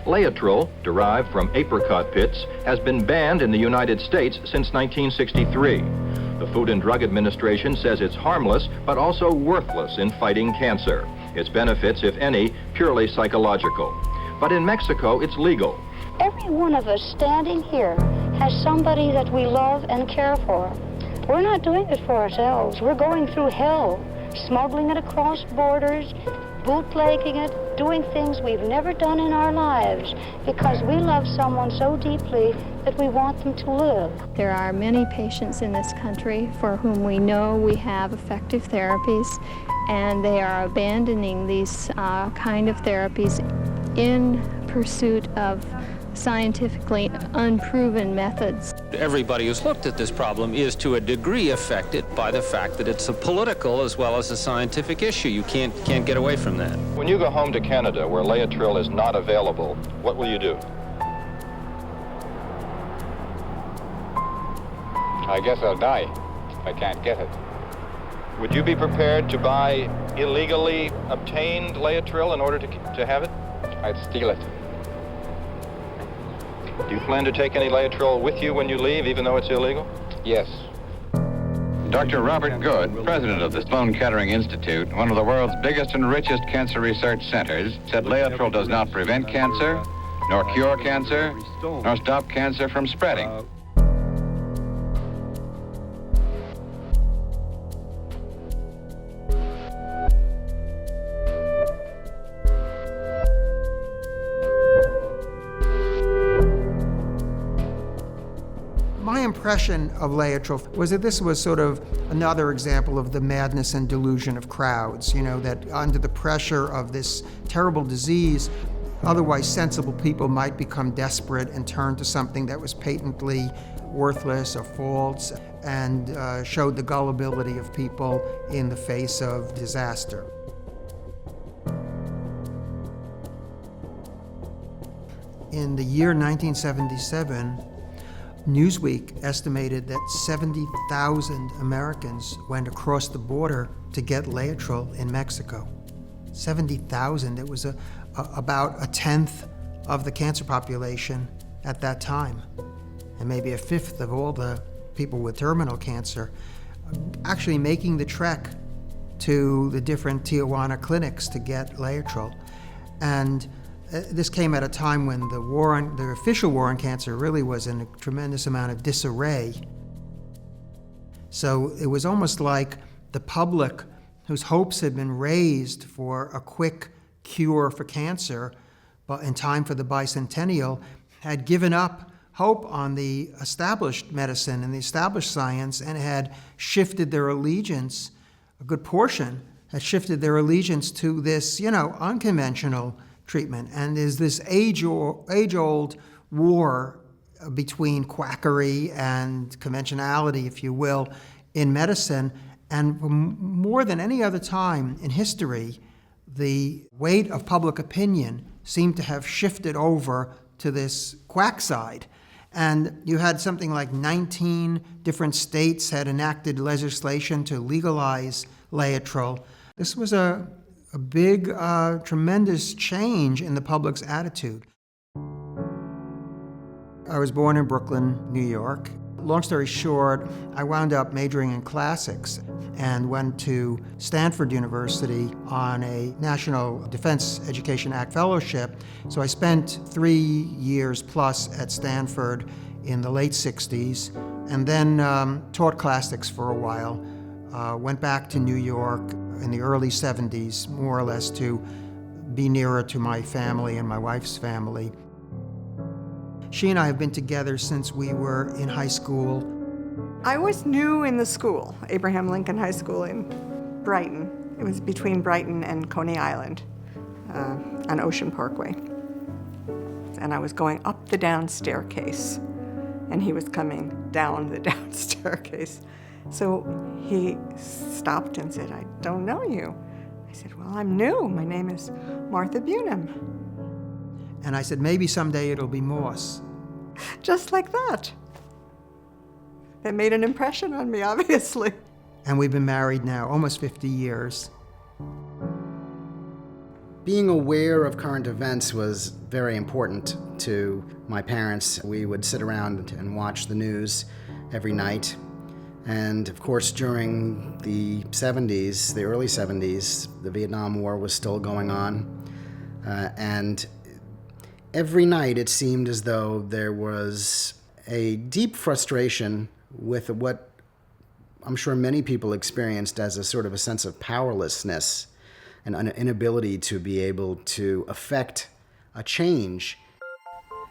Laetrile, derived from apricot pits, has been banned in the United States since 1963. The Food and Drug Administration says it's harmless, but also worthless in fighting cancer. Its benefits, if any, purely psychological. But in Mexico, it's legal. Every one of us standing here has somebody that we love and care for. We're not doing it for ourselves. We're going through hell, smuggling it across borders, bootlegging it, doing things we've never done in our lives because we love someone so deeply that we want them to live. There are many patients in this country for whom we know we have effective therapies, and they are abandoning these kind of therapies in pursuit of scientifically unproven methods. Everybody who's looked at this problem is to a degree affected by the fact that it's a political as well as a scientific issue. You can't get away from that. When you go home to Canada where Laetrile is not available, what will you do? I guess I'll die if I can't get it. Would you be prepared to buy illegally obtained Laetrile in order to have it? I'd steal it. Do you plan to take any Laetrile with you when you leave, even though it's illegal? Yes. Dr. Robert Good, president of the Sloan-Kettering Institute, one of the world's biggest and richest cancer research centers, said Laetrile does not prevent cancer, nor cure cancer, nor stop cancer from spreading. My impression of Laetrile was that this was sort of another example of the madness and delusion of crowds, that under the pressure of this terrible disease, otherwise sensible people might become desperate and turn to something that was patently worthless or false and showed the gullibility of people in the face of disaster. In the year 1977, Newsweek estimated that 70,000 Americans went across the border to get Laetrile in Mexico. 70,000. It was about a tenth of the cancer population at that time, and maybe a fifth of all the people with terminal cancer actually making the trek to the different Tijuana clinics to get Laetrile. And this came at a time when the official war on cancer really was in a tremendous amount of disarray. So it was almost like the public, whose hopes had been raised for a quick cure for cancer, but in time for the bicentennial, had given up hope on the established medicine and the established science and had shifted their allegiance, a good portion had shifted their allegiance to this, unconventional treatment. And there's this age-old war between quackery and conventionality, if you will, in medicine. And more than any other time in history, the weight of public opinion seemed to have shifted over to this quack side. And you had something like 19 different states had enacted legislation to legalize Laetrile. This was a big, tremendous change in the public's attitude. I was born in Brooklyn, New York. Long story short, I wound up majoring in classics and went to Stanford University on a National Defense Education Act fellowship. So I spent 3 years plus at Stanford in the late 60s and then taught classics for a while. Went back to New York in the early 70s, more or less to be nearer to my family and my wife's family. She and I have been together since we were in high school. I was new in the school, Abraham Lincoln High School in Brighton. It was between Brighton and Coney Island on Ocean Parkway. And I was going up the down staircase, and he was coming down the down staircase. So he stopped and said, "I don't know you." I said, "Well, I'm new. My name is Martha Bunham." And I said, "Maybe someday it'll be Morse." Just like that. It made an impression on me, obviously. And we've been married now almost 50 years. Being aware of current events was very important to my parents. We would sit around and watch the news every night. And of course, during the 70s, the early 70s, the Vietnam War was still going on. And every night it seemed as though there was a deep frustration with what I'm sure many people experienced as a sort of a sense of powerlessness and an inability to be able to affect a change.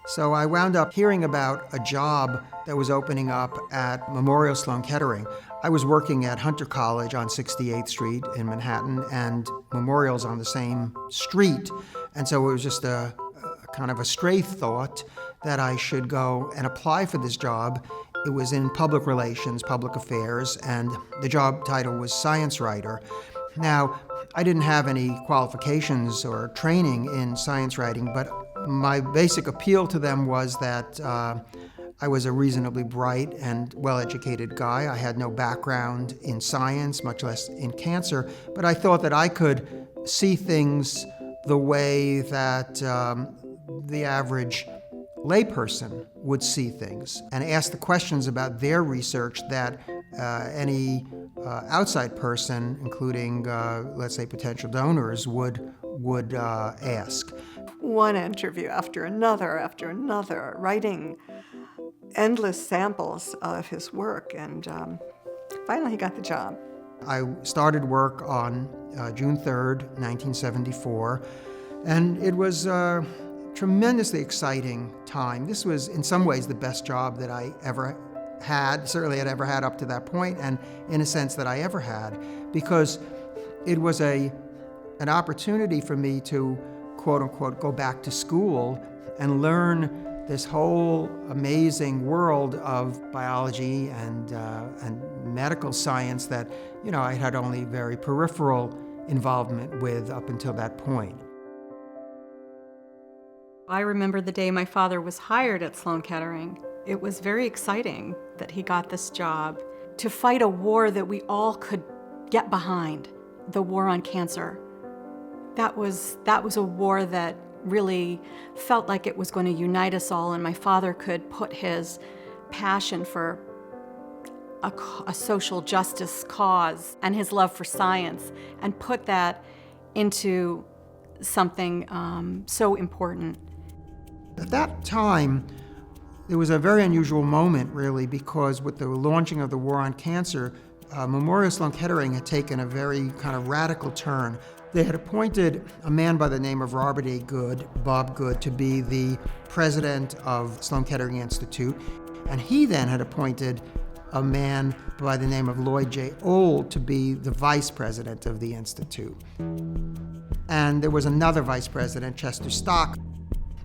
So I wound up hearing about a job that was opening up at Memorial Sloan-Kettering. I was working at Hunter College on 68th Street in Manhattan, and Memorial's on the same street. And so it was just a kind of a stray thought that I should go and apply for this job. It was in public relations, public affairs, and the job title was science writer. Now, I didn't have any qualifications or training in science writing, but my basic appeal to them was that I was a reasonably bright and well-educated guy. I had no background in science, much less in cancer, but I thought that I could see things the way that the average layperson would see things and ask the questions about their research that any outside person, including, let's say, potential donors, would ask. One interview after another, writing endless samples of his work, and finally he got the job. I started work on June 3rd, 1974, and it was a tremendously exciting time. This was, in some ways, the best job that I ever had, certainly had ever had up to that point, and in a sense that I ever had, because it was an opportunity for me to, quote unquote, go back to school and learn this whole amazing world of biology and medical science that, I had only very peripheral involvement with up until that point. I remember the day my father was hired at Sloan-Kettering. It was very exciting that he got this job to fight a war that we all could get behind, the war on cancer. That was a war that really felt like it was going to unite us all, and my father could put his passion for a social justice cause and his love for science and put that into something so important. At that time, it was a very unusual moment, really, because with the launching of the war on cancer, Memorial Sloan-Kettering had taken a very kind of radical turn. They had appointed a man by the name of Robert A. Good, Bob Good, to be the president of Sloan-Kettering Institute, and he then had appointed a man by the name of Lloyd J. Old to be the vice president of the Institute. And there was another vice president, Chester Stock.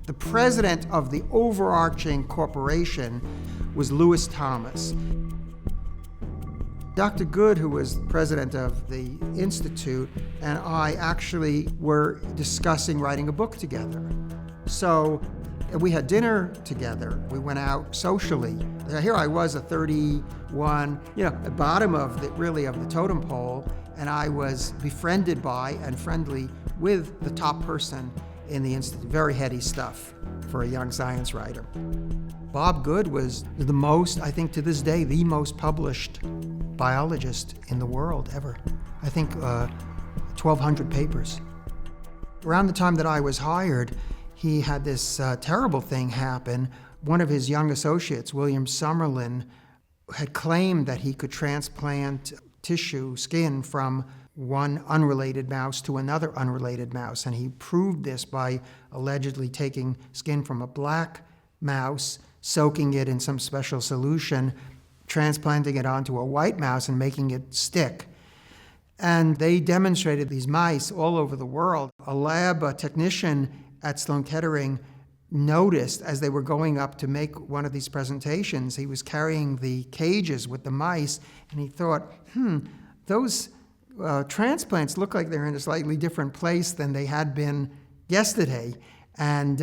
The president of the overarching corporation was Lewis Thomas. Dr. Good, who was president of the Institute, and I actually were discussing writing a book together. So we had dinner together. We went out socially. Here I was, a 31, at bottom of the totem pole, and I was befriended by and friendly with the top person in the Institute. Very heady stuff for a young science writer. Bob Good was the most, I think to this day, the most published biologist in the world ever. I think 1,200 papers. Around the time that I was hired, he had this terrible thing happen. One of his young associates, William Summerlin, had claimed that he could transplant tissue, skin, from one unrelated mouse to another unrelated mouse. And he proved this by allegedly taking skin from a black mouse, soaking it in some special solution, transplanting it onto a white mouse and making it stick. And they demonstrated these mice all over the world. A lab technician at Sloan-Kettering noticed as they were going up to make one of these presentations, he was carrying the cages with the mice, and he thought, those transplants look like they're in a slightly different place than they had been yesterday. And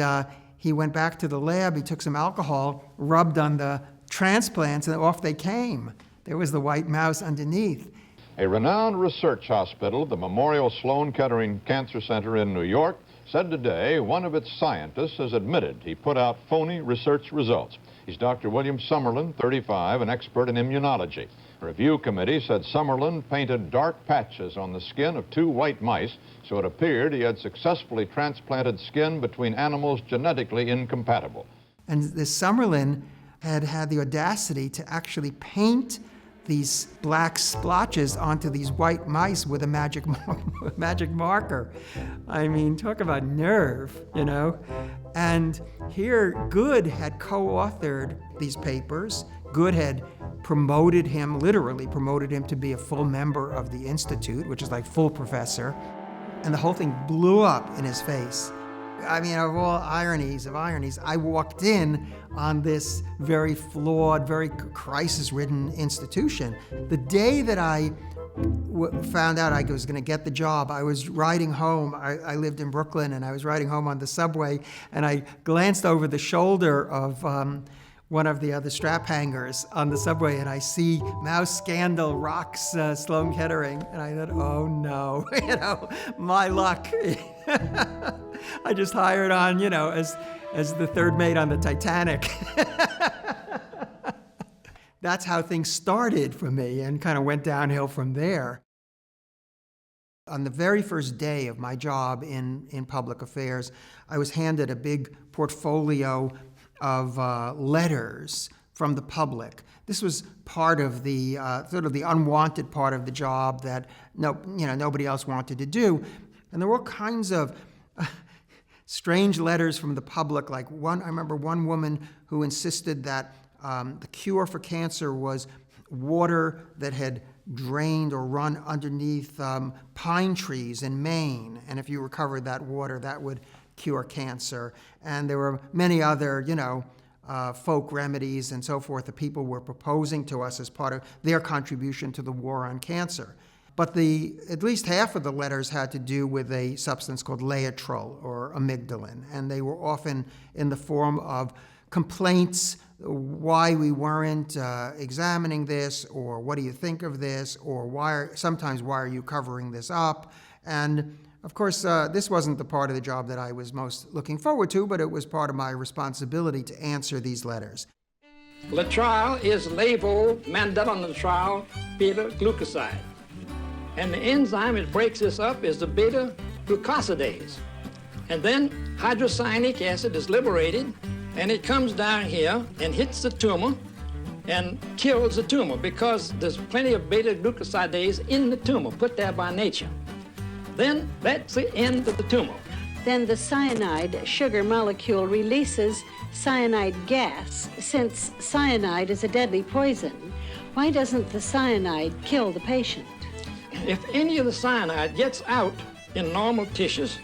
he went back to the lab, he took some alcohol, rubbed on the transplants, and off they came. There was the white mouse underneath. A renowned research hospital, the Memorial Sloan-Kettering Cancer Center in New York, said today one of its scientists has admitted he put out phony research results. He's Dr. William Summerlin, 35, an expert in immunology. A review committee said Summerlin painted dark patches on the skin of 2 white mice, so it appeared he had successfully transplanted skin between animals genetically incompatible. And this Summerlin had the audacity to actually paint these black splotches onto these white mice with a magic marker. I mean, talk about nerve, you know? And here, Good had co-authored these papers. Good had promoted him, literally promoted him to be a full member of the Institute, which is like full professor. And the whole thing blew up in his face. I mean, of all ironies of ironies, I walked in on this very flawed, very crisis-ridden institution. The day that I found out I was going to get the job, I was riding home. I lived in Brooklyn, and I was riding home on the subway, and I glanced over the shoulder of one of the other strap hangers on the subway, and I see Mouse Scandal rocks Sloan-Kettering, and I thought, oh no, you know, my luck. I just hired on, you know, as the third mate on the Titanic. That's how things started for me and kind of went downhill from there. On the very first day of my job in public affairs, I was handed a big portfolio of letters from the public. This was part of the sort of the unwanted part of the job that nobody else wanted to do. And there were all kinds of strange letters from the public. Like I remember one woman who insisted that the cure for cancer was water that had drained or run underneath pine trees in Maine. And if you recovered that water, that would cure cancer. And there were many other, folk remedies and so forth that people were proposing to us as part of their contribution to the war on cancer. But at least half of the letters had to do with a substance called Laetrile or amygdalin, and they were often in the form of complaints, why we weren't examining this, or what do you think of this, or sometimes why are you covering this up? And of course, this wasn't the part of the job that I was most looking forward to, but it was part of my responsibility to answer these letters. Laetrile is levo-mandelinetriol beta-glucoside. And the enzyme that breaks this up is the beta-glucosidase. And then hydrocyanic acid is liberated, and it comes down here and hits the tumor and kills the tumor because there's plenty of beta-glucosidase in the tumor, put there by nature. Then that's the end of the tumor. Then the cyanide sugar molecule releases cyanide gas. Since cyanide is a deadly poison, why doesn't the cyanide kill the patient? If any of the cyanide gets out in normal tissues,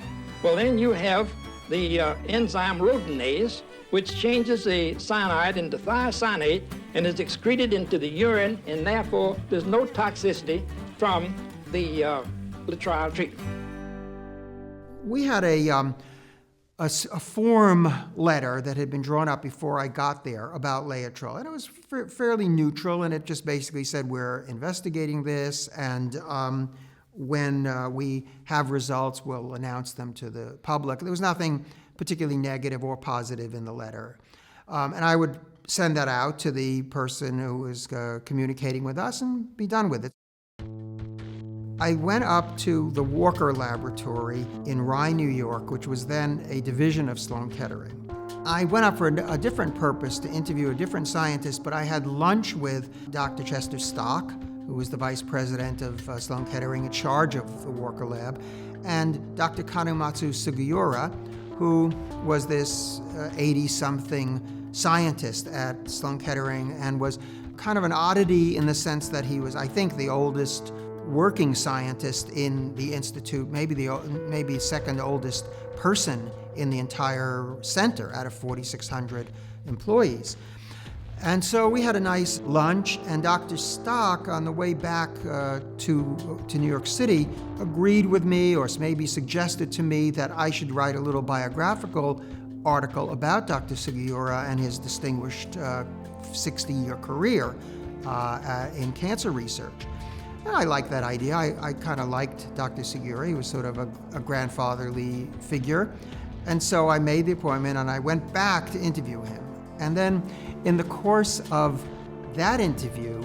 well, then you have the enzyme rhodinase, which changes the cyanide into thiocyanate and is excreted into the urine, and therefore there's no toxicity from the Laetrile treatment. We had a form letter that had been drawn up before I got there about Laetrile, and it was fairly neutral, and it just basically said we're investigating this, and when we have results, we'll announce them to the public. There was nothing particularly negative or positive in the letter. And I would send that out to the person who was communicating with us and be done with it. I went up to the Walker Laboratory in Rye, New York, which was then a division of Sloan-Kettering. I went up for a different purpose to interview a different scientist, but I had lunch with Dr. Chester Stock, who was the vice president of Sloan-Kettering in charge of the Walker Lab, and Dr. Kanematsu Sugiura, who was this 80-something scientist at Sloan-Kettering and was kind of an oddity in the sense that he was, I think, the oldest working scientist in the Institute, maybe second oldest person in the entire center out of 4,600 employees. And so we had a nice lunch, and Dr. Stock, on the way back to New York City, agreed with me, or maybe suggested to me, that I should write a little biographical article about Dr. Sugiura and his distinguished 60-year career in cancer research. And I liked that idea. I kind of liked Dr. Segura. He was sort of a grandfatherly figure. And so I made the appointment and I went back to interview him. And then in the course of that interview,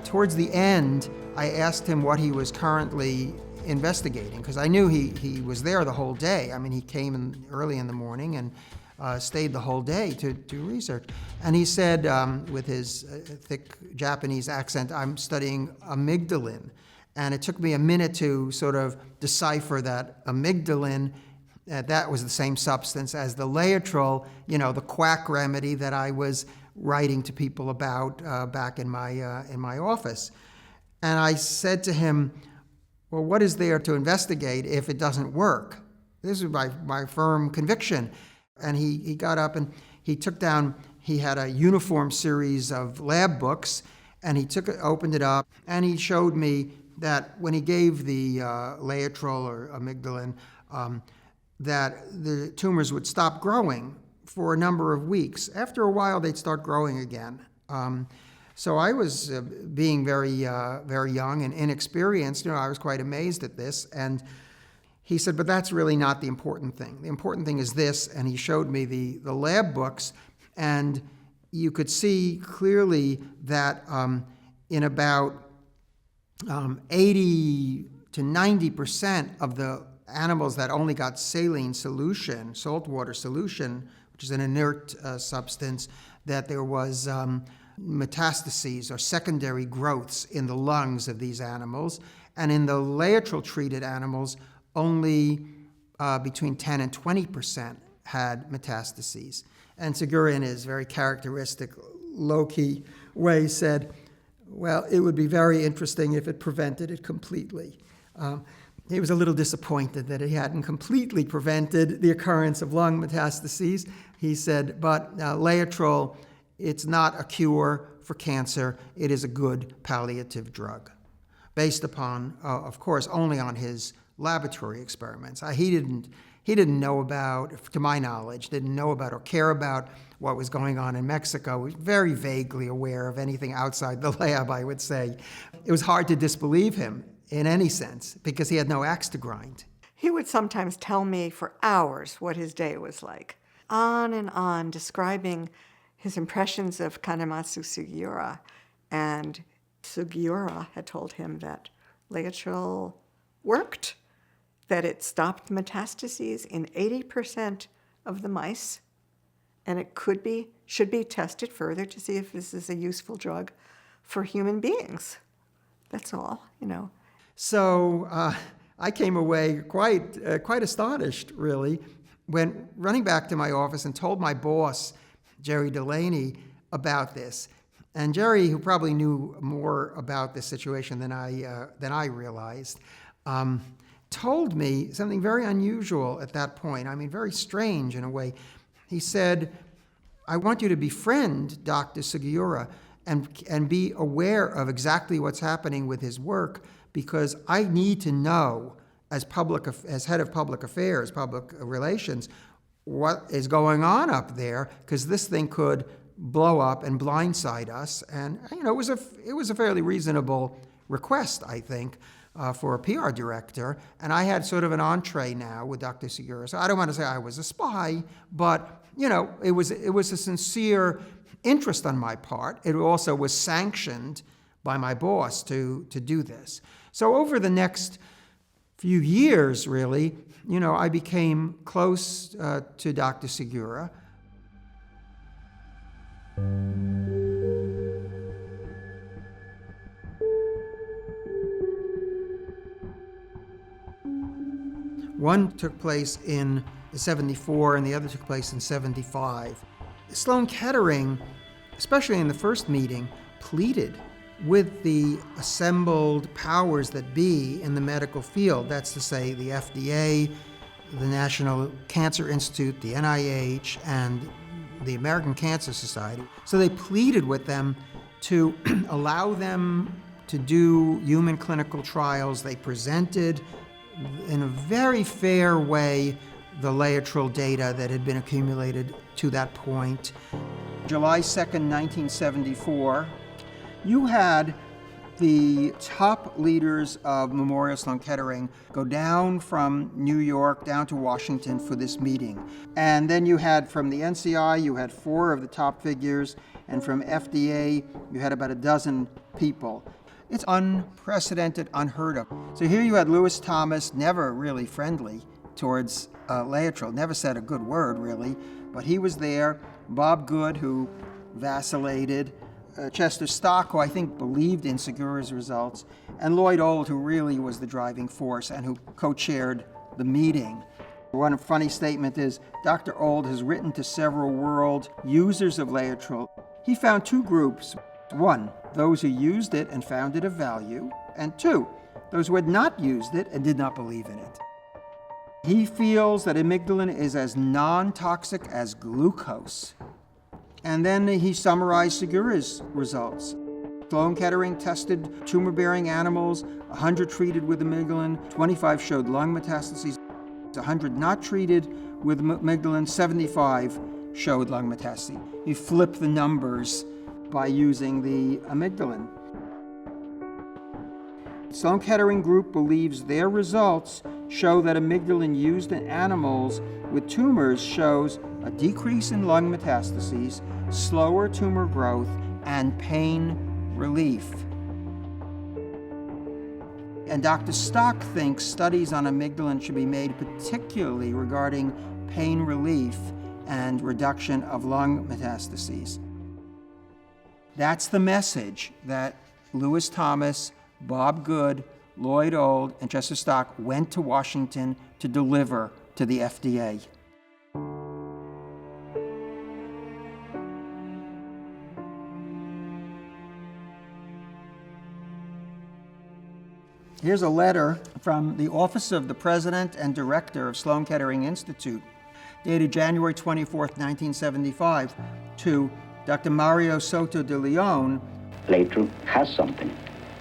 towards the end, I asked him what he was currently investigating, because I knew he was there the whole day. I mean, he came early in the morning and stayed the whole day to do research. And he said, with his thick Japanese accent, I'm studying amygdalin. And it took me a minute to sort of decipher that amygdalin, that was the same substance as the Laetrile, the quack remedy that I was writing to people about back in my office. And I said to him, well, what is there to investigate if it doesn't work? This is my firm conviction. And he got up and he took down, he had a uniform series of lab books, and he opened it up, and he showed me that when he gave the Laetrile or amygdalin, that the tumors would stop growing for a number of weeks. After a while, they'd start growing again. So I was being very, very young and inexperienced. I was quite amazed at this. And he said, but that's really not the important thing. The important thing is this. And he showed me the lab books. And you could see clearly that in about 80 to 90% of the animals that only got saline solution, saltwater solution, which is an inert substance, that there was metastases or secondary growths in the lungs of these animals. And in the Laetrile-treated animals, only between 10 and 20% had metastases. And Segura, in his very characteristic low-key way, said, well, it would be very interesting if it prevented it completely. He was a little disappointed that he hadn't completely prevented the occurrence of lung metastases. He said, but Laetrile, it's not a cure for cancer. It is a good palliative drug, based upon, of course, only on his laboratory experiments. He didn't know about, to my knowledge, didn't know about or care about what was going on in Mexico. He was very vaguely aware of anything outside the lab, I would say. It was hard to disbelieve him in any sense, because he had no axe to grind. He would sometimes tell me for hours what his day was like, on and on, describing his impressions of Kanematsu Sugiura. And Sugiura had told him that Laetrile worked, that it stopped metastases in 80% of the mice, and it should be tested further to see if this is a useful drug for human beings. That's all, So I came away quite astonished, really, when running back to my office and told my boss, Jerry Delaney, about this. And Jerry, who probably knew more about this situation than I realized, told me something very unusual at that point. I mean, very strange in a way. He said, I want you to befriend Dr. Sugiura and be aware of exactly what's happening with his work, because I need to know, as head of public affairs, public relations, what is going on up there, because this thing could blow up and blindside us. And it was a fairly reasonable request, I think, for a PR director. And I had sort of an entree now with Dr. Segura. So I don't want to say I was a spy, but it was a sincere interest on my part. It also was sanctioned by my boss to do this. So over the next few years, really, I became close to Dr. Segura. One took place in 74 and the other took place in 75. Sloan-Kettering, especially in the first meeting, pleaded with the assembled powers that be in the medical field. That's to say, the FDA, the National Cancer Institute, the NIH, and the American Cancer Society. So they pleaded with them to allow them to do human clinical trials. They presented in a very fair way the Laetrile data that had been accumulated to that point. July 2nd, 1974, you had The top leaders of Memorial Sloan-Kettering go down from New York down to Washington for this meeting. And then you had from the NCI, you had 4 of the top figures, and from FDA, you had about a dozen people. It's unprecedented, unheard of. So here you had Lewis Thomas, never really friendly towards Laetrile, never said a good word really, but he was there. Bob Good, who vacillated, Chester Stock, who I think believed in Segura's results, and Lloyd Old, who really was the driving force and who co-chaired the meeting. One funny statement is, Dr. Old has written to several world users of Laetrile. He found 2 groups. 1, those who used it and found it of value, and 2, those who had not used it and did not believe in it. He feels that amygdalin is as non-toxic as glucose. And then he summarized Segura's results. Sloan-Kettering tested tumor-bearing animals, 100 treated with amygdalin, 25 showed lung metastases, 100 not treated with amygdalin, 75 showed lung metastases. You flip the numbers by using the amygdalin. Sloan-Kettering Group believes their results show that amygdalin used in animals with tumors shows a decrease in lung metastases, slower tumor growth, and pain relief. And Dr. Stock thinks studies on amygdalin should be made particularly regarding pain relief and reduction of lung metastases. That's the message that Lewis Thomas, Bob Good, Lloyd Old, and Chester Stock went to Washington to deliver to the FDA. Here's a letter from the Office of the President and Director of Sloan-Kettering Institute, dated January 24, 1975, to Dr. Mario Soto de Leon. Laetrile has something.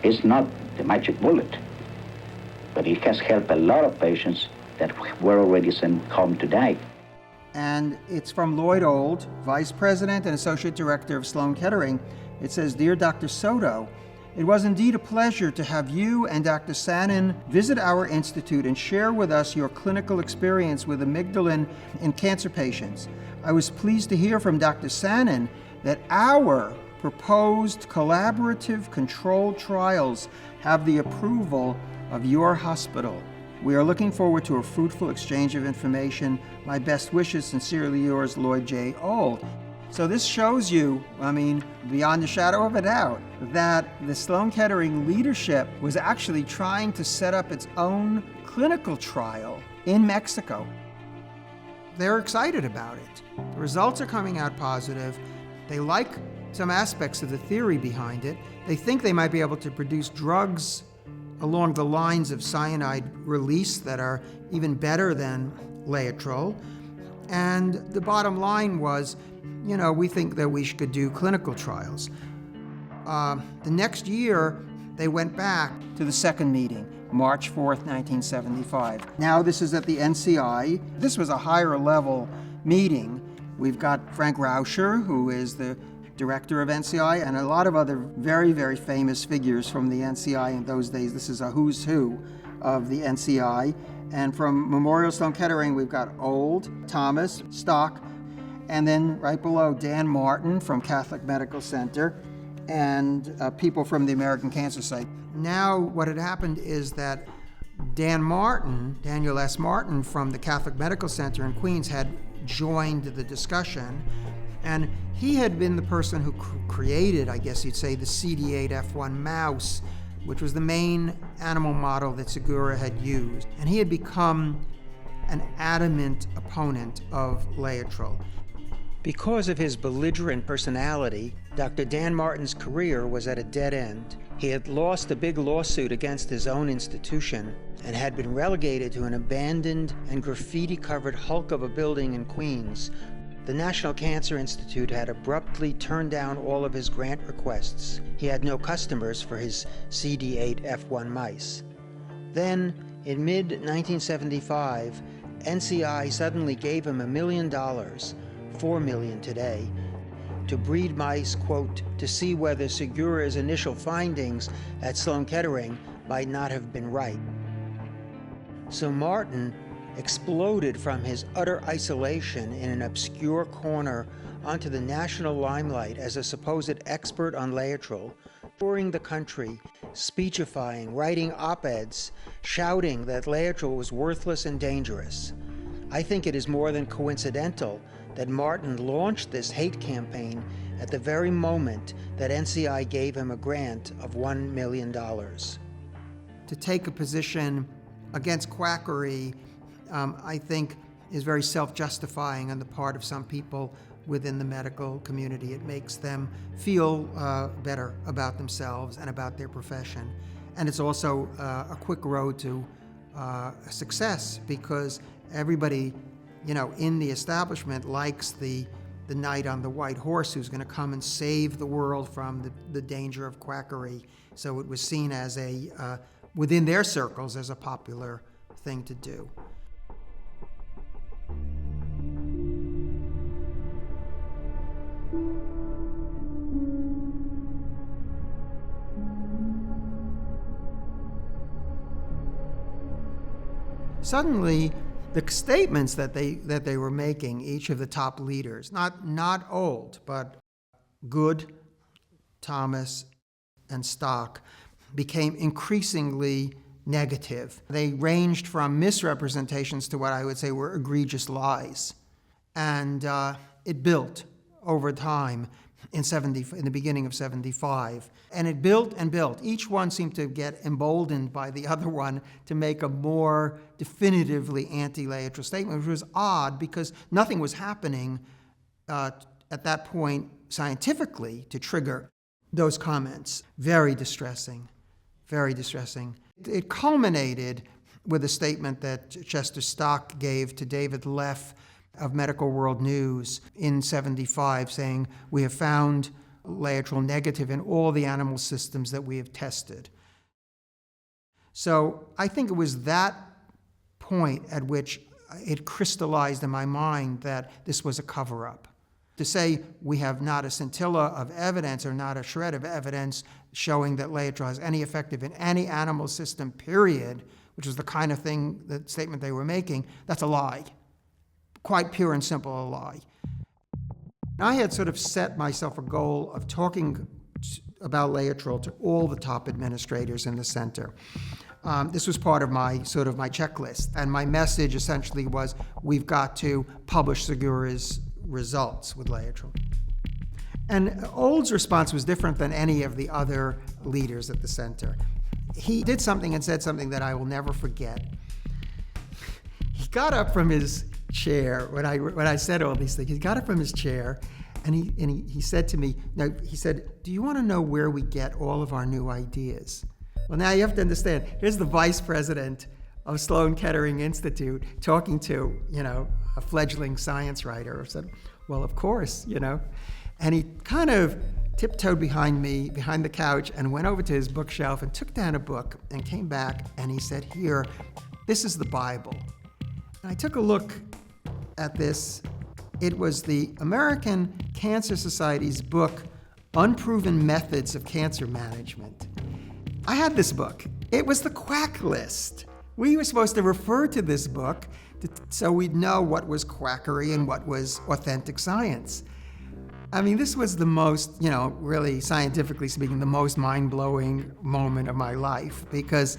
It's not the magic bullet, but it has helped a lot of patients that were already sent home to die. And it's from Lloyd Old, Vice President and Associate Director of Sloan-Kettering. It says, Dear Dr. Soto, it was indeed a pleasure to have you and Dr. Sanin visit our institute and share with us your clinical experience with amygdalin in cancer patients. I was pleased to hear from Dr. Sanin that our proposed collaborative controlled trials have the approval of your hospital. We are looking forward to a fruitful exchange of information. My best wishes, sincerely yours, Lloyd J. Old. So this shows you, beyond a shadow of a doubt, that the Sloan-Kettering leadership was actually trying to set up its own clinical trial in Mexico. They're excited about it. The results are coming out positive. They like some aspects of the theory behind it. They think they might be able to produce drugs along the lines of cyanide release that are even better than Laetrile. And the bottom line was, we think that we should do clinical trials. The next year, they went back to the second meeting, March 4th, 1975. Now this is at the NCI. This was a higher level meeting. We've got Frank Rauscher, who is the director of NCI, and a lot of other very, very famous figures from the NCI in those days. This is a who's who of the NCI. And from Memorial Sloan-Kettering, we've got Old, Thomas, Stock, and then right below, Dan Martin from Catholic Medical Center, and people from the American Cancer Society. Now, what had happened is that Daniel S. Martin from the Catholic Medical Center in Queens had joined the discussion, and he had been the person who created, I guess you'd say, the CD8F1 mouse, which was the main animal model that Segura had used. And he had become an adamant opponent of Laetrile. Because of his belligerent personality, Dr. Dan Martin's career was at a dead end. He had lost a big lawsuit against his own institution and had been relegated to an abandoned and graffiti-covered hulk of a building in Queens. The National Cancer Institute had abruptly turned down all of his grant requests. He had no customers for his CD8F1 mice. Then, in mid-1975, NCI suddenly gave him $1 million, $4 million today, to breed mice, quote, to see whether Segura's initial findings at Sloan-Kettering might not have been right. So Martin exploded from his utter isolation in an obscure corner onto the national limelight as a supposed expert on Laetrile, touring the country, speechifying, writing op-eds, shouting that Laetrile was worthless and dangerous. I think it is more than coincidental that Martin launched this hate campaign at the very moment that NCI gave him a grant of $1 million. To take a position against quackery, I think, is very self-justifying on the part of some people within the medical community. It makes them feel better about themselves and about their profession. And it's also a quick road to success, because everybody, in the establishment likes the knight on the white horse who's going to come and save the world from the danger of quackery. So it was seen as within their circles, as a popular thing to do. Suddenly, the statements that they were making, each of the top leaders, not old, but Good, Thomas, and Stock, became increasingly negative. They ranged from misrepresentations to what I would say were egregious lies. And it built over time in the beginning of 75. And it built and built. Each one seemed to get emboldened by the other one to make a more definitively anti-Laetrile statement, which was odd because nothing was happening at that point scientifically to trigger those comments. Very distressing, very distressing. It culminated with a statement that Chester Stock gave to David Leff of Medical World News in 75, saying, "We have found Laetrile negative in all the animal systems that we have tested." So I think it was that point at which it crystallized in my mind that this was a cover-up. To say we have not a scintilla of evidence or not a shred of evidence showing that Laetrile is any effective in any animal system, period, which was the kind of thing, the statement they were making, that's a lie. Quite pure and simple a lie. I had sort of set myself a goal of talking about Laetrile to all the top administrators in the center. This was part of my checklist, and my message essentially was, we've got to publish Segura's results with Laetrile. And Old's response was different than any of the other leaders at the center. He did something and said something that I will never forget. He got up from his chair when I said all these things. He got up from his chair and he said to me, "Do you want to know where we get all of our new ideas?" Well, now you have to understand, here's the vice president of Sloan-Kettering Institute talking to, a fledgling science writer. I said, "Well, of course, And he kind of tiptoed behind the couch, and went over to his bookshelf and took down a book and came back and he said, "Here, this is the Bible." And I took a look at this. It was the American Cancer Society's book, Unproven Methods of Cancer Management. I had this book. It was the quack list. We were supposed to refer to this book so we'd know what was quackery and what was authentic science. I mean, this was the most, really scientifically speaking, the most mind-blowing moment of my life, because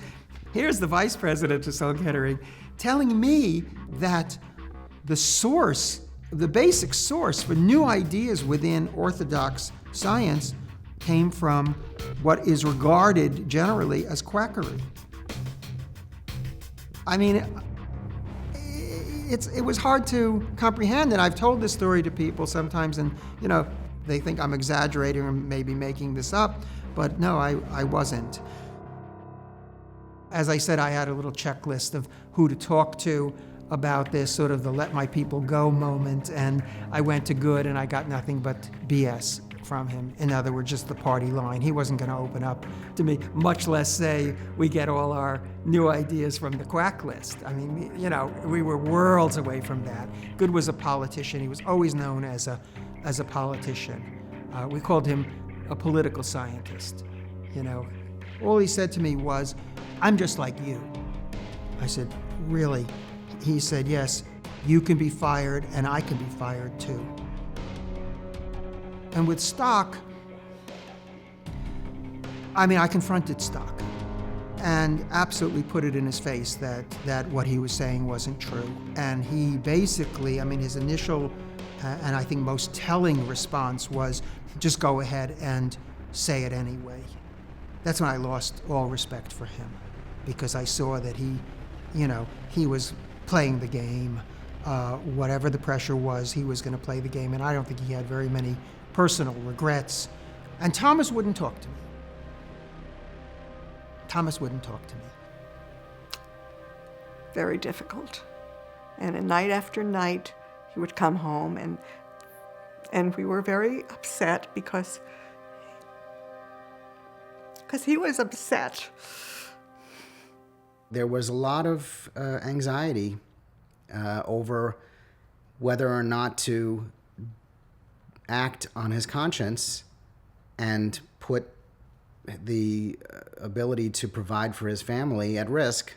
here's the vice president of Sloan-Kettering telling me that the basic source for new ideas within orthodox science came from what is regarded generally as quackery. I mean, it was hard to comprehend, and I've told this story to people sometimes, and they think I'm exaggerating or maybe making this up, but no, I wasn't. As I said, I had a little checklist of who to talk to about this, sort of the let my people go moment, and I went to Good and I got nothing but BS from him. In other words, just the party line. He wasn't going to open up to me, much less say we get all our new ideas from the quack list. I mean, we were worlds away from that. Good was a politician. He was always known as a politician. We called him a political scientist. You know, all he said to me was, "I'm just like you." I said, "Really?" He said, "Yes, you can be fired and I can be fired too." And with Stock, I confronted Stock and absolutely put it in his face that what he was saying wasn't true. And he basically, his initial and I think most telling response was, just go ahead and say it anyway. That's when I lost all respect for him, because I saw that he was playing the game. Whatever the pressure was, he was going to play the game, and I don't think he had very many personal regrets. And Thomas wouldn't talk to me. Thomas wouldn't talk to me. Very difficult. And night after night, he would come home, and we were very upset because he was upset. There was a lot of anxiety over whether or not to act on his conscience and put the ability to provide for his family at risk,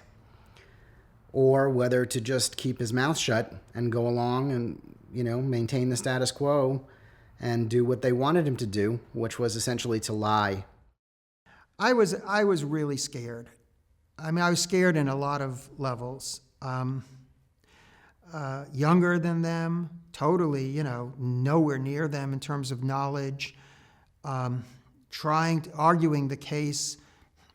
or whether to just keep his mouth shut and go along and, maintain the status quo and do what they wanted him to do, which was essentially to lie. I was really scared. I was scared in a lot of levels. Younger than them, totally, nowhere near them in terms of knowledge, arguing the case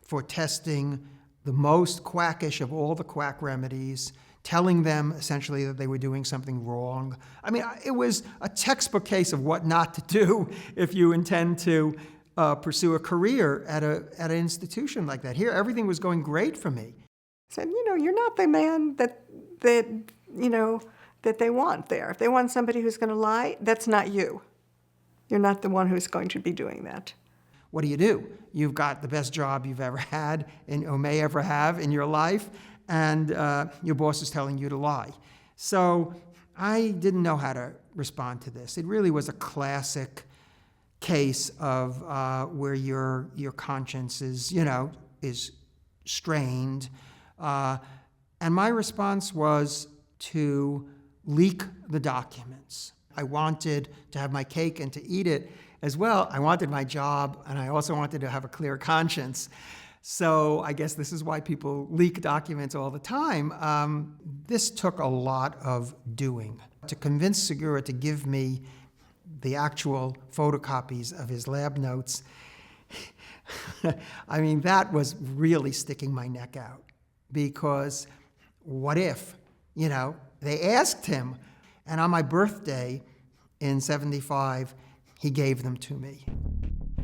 for testing the most quackish of all the quack remedies, telling them essentially that they were doing something wrong. It was a textbook case of what not to do if you intend to pursue a career at an institution like that. Here, everything was going great for me. I said, you're not the man that they want there. If they want somebody who's going to lie, that's not you. You're not the one who's going to be doing that. What do? You've got the best job you've ever had or may ever have in your life, and your boss is telling you to lie. So I didn't know how to respond to this. It really was a classic case of where your conscience is strained. And my response was to leak the documents. I wanted to have my cake and to eat it as well. I wanted my job, and I also wanted to have a clear conscience. So I guess this is why people leak documents all the time. This took a lot of doing. To convince Segura to give me the actual photocopies of his lab notes, that was really sticking my neck out. Because what if, they asked him, and on my birthday in '75, he gave them to me.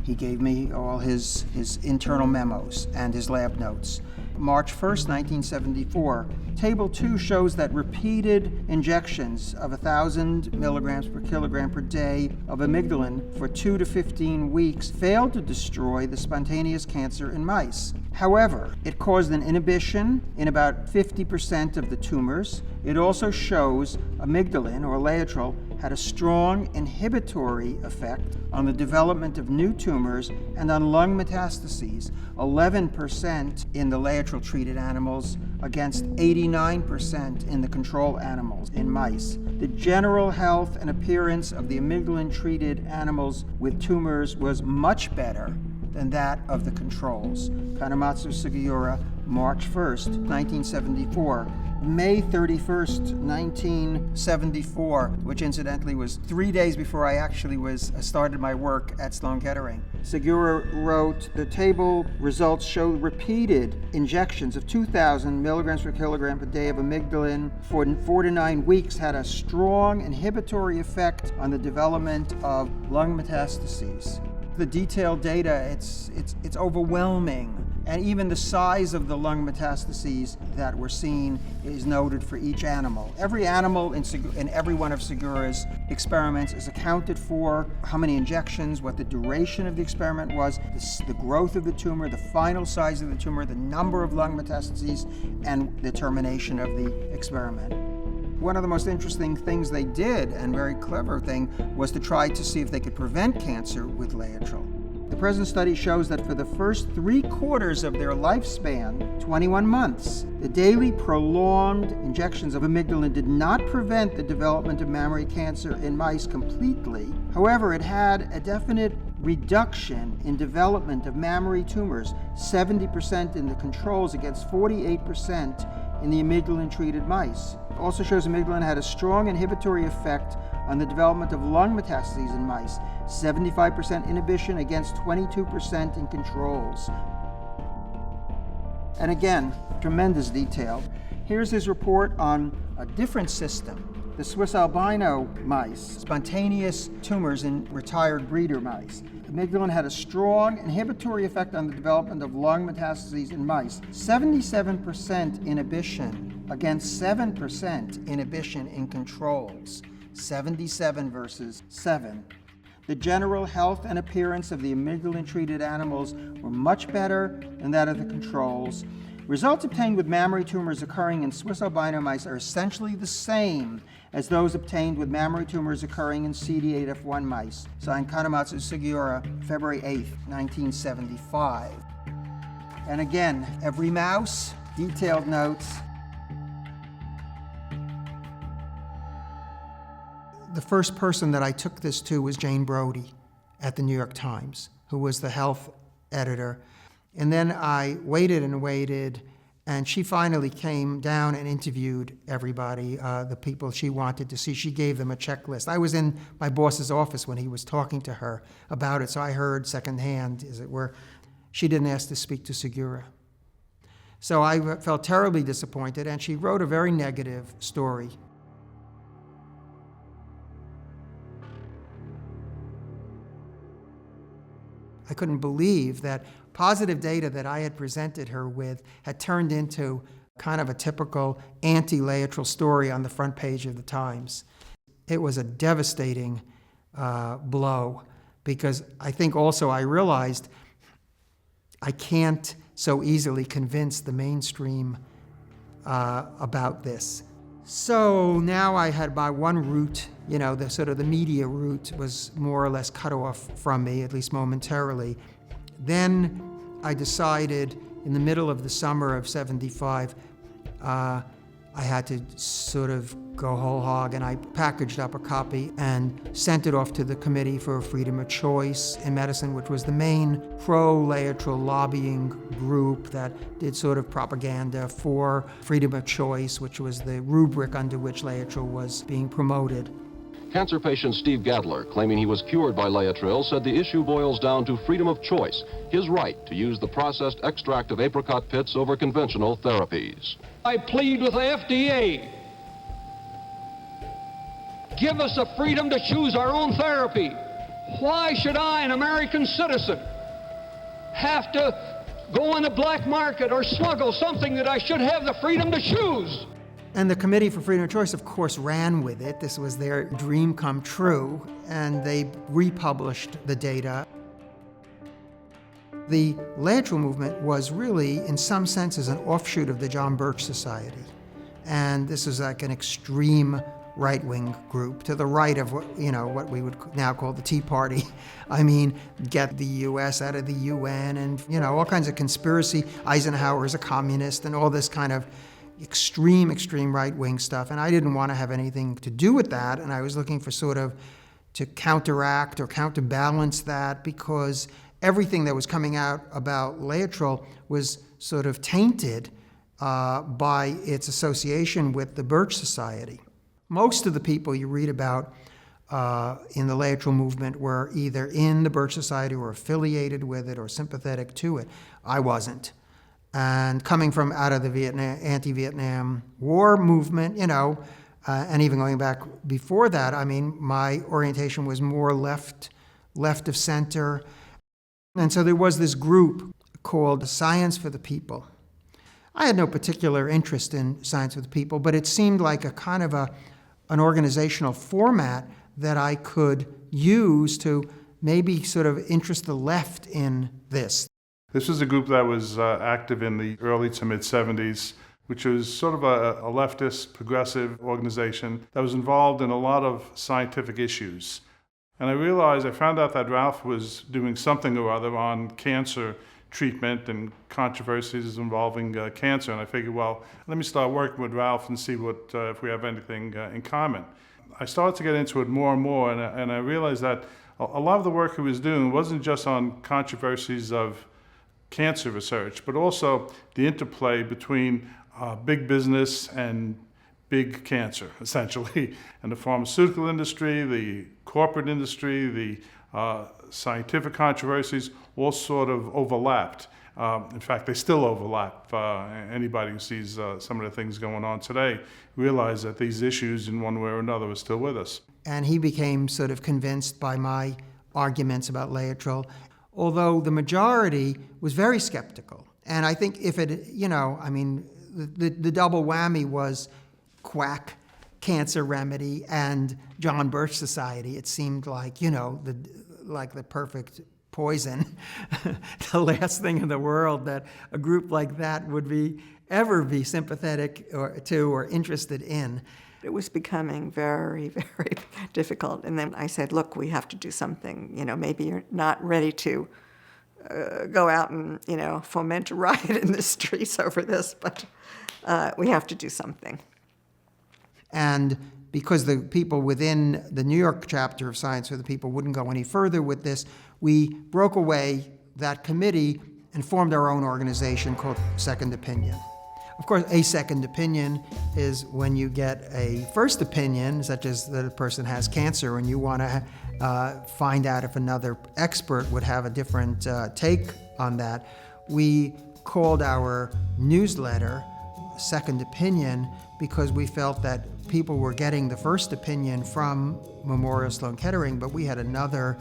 He gave me all his internal memos and his lab notes. March 1st, 1974, Table 2 shows that repeated injections of 1,000 milligrams per kilogram per day of amygdalin for 2 to 15 weeks failed to destroy the spontaneous cancer in mice. However, it caused an inhibition in about 50% of the tumors. It also shows amygdalin, or laetrile, had a strong inhibitory effect on the development of new tumors and on lung metastases, 11% in the laetrile-treated animals against 89% in the control animals in mice. The general health and appearance of the amygdalin-treated animals with tumors was much better than that of the controls. Kanematsu Sugiura, March 1st, 1974. May 31st, 1974, which incidentally was 3 days before I actually started my work at Sloan-Kettering. Segura wrote, the table results show repeated injections of 2,000 milligrams per kilogram per day of amygdalin for 4 to 9 weeks had a strong inhibitory effect on the development of lung metastases. The detailed data, it's overwhelming. And even the size of the lung metastases that were seen is noted for each animal. Every animal in every one of Segura's experiments is accounted for, how many injections, what the duration of the experiment was, the growth of the tumor, the final size of the tumor, the number of lung metastases, and the termination of the experiment. One of the most interesting things they did, and very clever thing, was to try to see if they could prevent cancer with Laetrile. The present study shows that for the first 3/4 of their lifespan, 21 months, the daily prolonged injections of amygdalin did not prevent the development of mammary cancer in mice completely. However, it had a definite reduction in development of mammary tumors, 70% in the controls against 48% in the amygdalin-treated mice. It also shows amygdalin had a strong inhibitory effect on the development of lung metastases in mice, 75% inhibition against 22% in controls. And again, tremendous detail. Here's his report on a different system, the Swiss albino mice, spontaneous tumors in retired breeder mice. Amygdalin had a strong inhibitory effect on the development of lung metastases in mice, 77% inhibition against 7% inhibition in controls, 77 versus 7. The general health and appearance of the amygdalin-treated animals were much better than that of the controls. Results obtained with mammary tumors occurring in Swiss albino mice are essentially the same as those obtained with mammary tumors occurring in CD8F1 mice. Signed Kanematsu Sugiura, February 8, 1975. And again, every mouse, detailed notes. The first person that I took this to was Jane Brody at the New York Times, who was the health editor. And then I waited and waited, and she finally came down and interviewed everybody, the people she wanted to see. She gave them a checklist. I was in my boss's office when he was talking to her about it, so I heard secondhand, as it were. She didn't ask to speak to Sugiura. So I felt terribly disappointed, and she wrote a very negative story. I couldn't believe that positive data that I had presented her with had turned into kind of a typical anti-Laetrile story on the front page of the Times. It was a devastating blow, because I think also I realized I can't so easily convince the mainstream about this. So now I had my one route, the sort of the media route was more or less cut off from me, at least momentarily. Then I decided in the middle of the summer of '75, I had to sort of go whole hog, and I packaged up a copy and sent it off to the Committee for Freedom of Choice in Medicine, which was the main pro-Laetrile lobbying group that did sort of propaganda for freedom of choice, which was the rubric under which Laetrile was being promoted. Cancer patient Steve Gadler, claiming he was cured by Laetrile, said the issue boils down to freedom of choice, his right to use the processed extract of apricot pits over conventional therapies. I plead with the FDA. Give us the freedom to choose our own therapy. Why should I, an American citizen, have to go in the black market or smuggle something that I should have the freedom to choose? And the Committee for Freedom of Choice, of course, ran with it. This was their dream come true, and they republished the data. The Laetrile movement was really, in some senses, an offshoot of the John Birch Society. And this is like an extreme right-wing group to the right of what we would now call the Tea Party. I mean, get the U.S. out of the UN and, all kinds of conspiracy. Eisenhower is a communist and all this kind of extreme right-wing stuff. And I didn't want to have anything to do with that. And I was looking for sort of to counteract or counterbalance that, because everything that was coming out about Laetrile was sort of tainted by its association with the Birch Society. Most of the people you read about in the Laetrile movement were either in the Birch Society or affiliated with it or sympathetic to it. I wasn't. And coming from out of the anti-Vietnam War movement, and even going back before that, I mean, my orientation was more left of center. And so there was this group called Science for the People. I had no particular interest in Science for the People, but it seemed like a kind of an organizational format that I could use to maybe sort of interest the left in this. This was a group that was active in the early to mid-'70s. which was sort of a leftist, progressive organization that was involved in a lot of scientific issues. And I found out that Ralph was doing something or other on cancer treatment and controversies involving cancer. And I figured, well, let me start working with Ralph and see if we have anything in common. I started to get into it more and more, and I realized that a lot of the work he was doing wasn't just on controversies of cancer research, but also the interplay between big business and big cancer, essentially. And the pharmaceutical industry, the corporate industry, the scientific controversies all sort of overlapped. In fact, they still overlap. Anybody who sees some of the things going on today realize that these issues in one way or another are still with us. And he became sort of convinced by my arguments about Laetrile, although the majority was very skeptical. And I think if it, the double whammy was quack cancer remedy and John Birch Society. It seemed like, the perfect poison, the last thing in the world that a group like that would ever be sympathetic to or interested in. It was becoming very, very difficult. And then I said, look, we have to do something. Maybe you're not ready to go out and, foment a riot in the streets over this, but we have to do something. And because the people within the New York chapter of Science for the People wouldn't go any further with this, we broke away that committee and formed our own organization called Second Opinion. Of course, a second opinion is when you get a first opinion, such as that a person has cancer, and you want to find out if another expert would have a different take on that. We called our newsletter Second Opinion because we felt that people were getting the first opinion from Memorial Sloan-Kettering, but we had another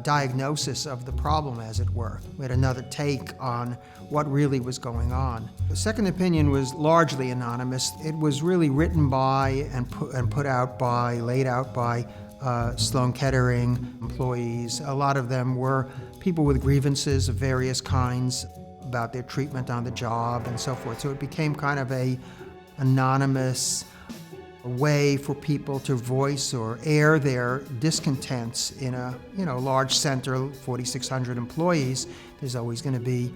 diagnosis of the problem, as it were. We had another take on what really was going on. The Second Opinion was largely anonymous. It was really written by and laid out by Sloan-Kettering employees. A lot of them were people with grievances of various kinds about their treatment on the job and so forth. So it became kind of a anonymous way for people to voice or air their discontents in a large center, 4,600 employees. There's always going to be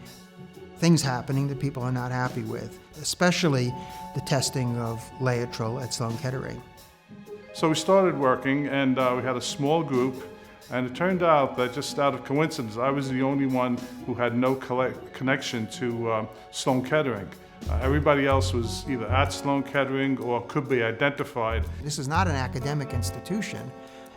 things happening that people are not happy with, especially the testing of Laetrile at Sloan-Kettering. So we started working, and we had a small group, and it turned out that just out of coincidence, I was the only one who had no connection to Sloan-Kettering. Everybody else was either at Sloan-Kettering or could be identified. This is not an academic institution,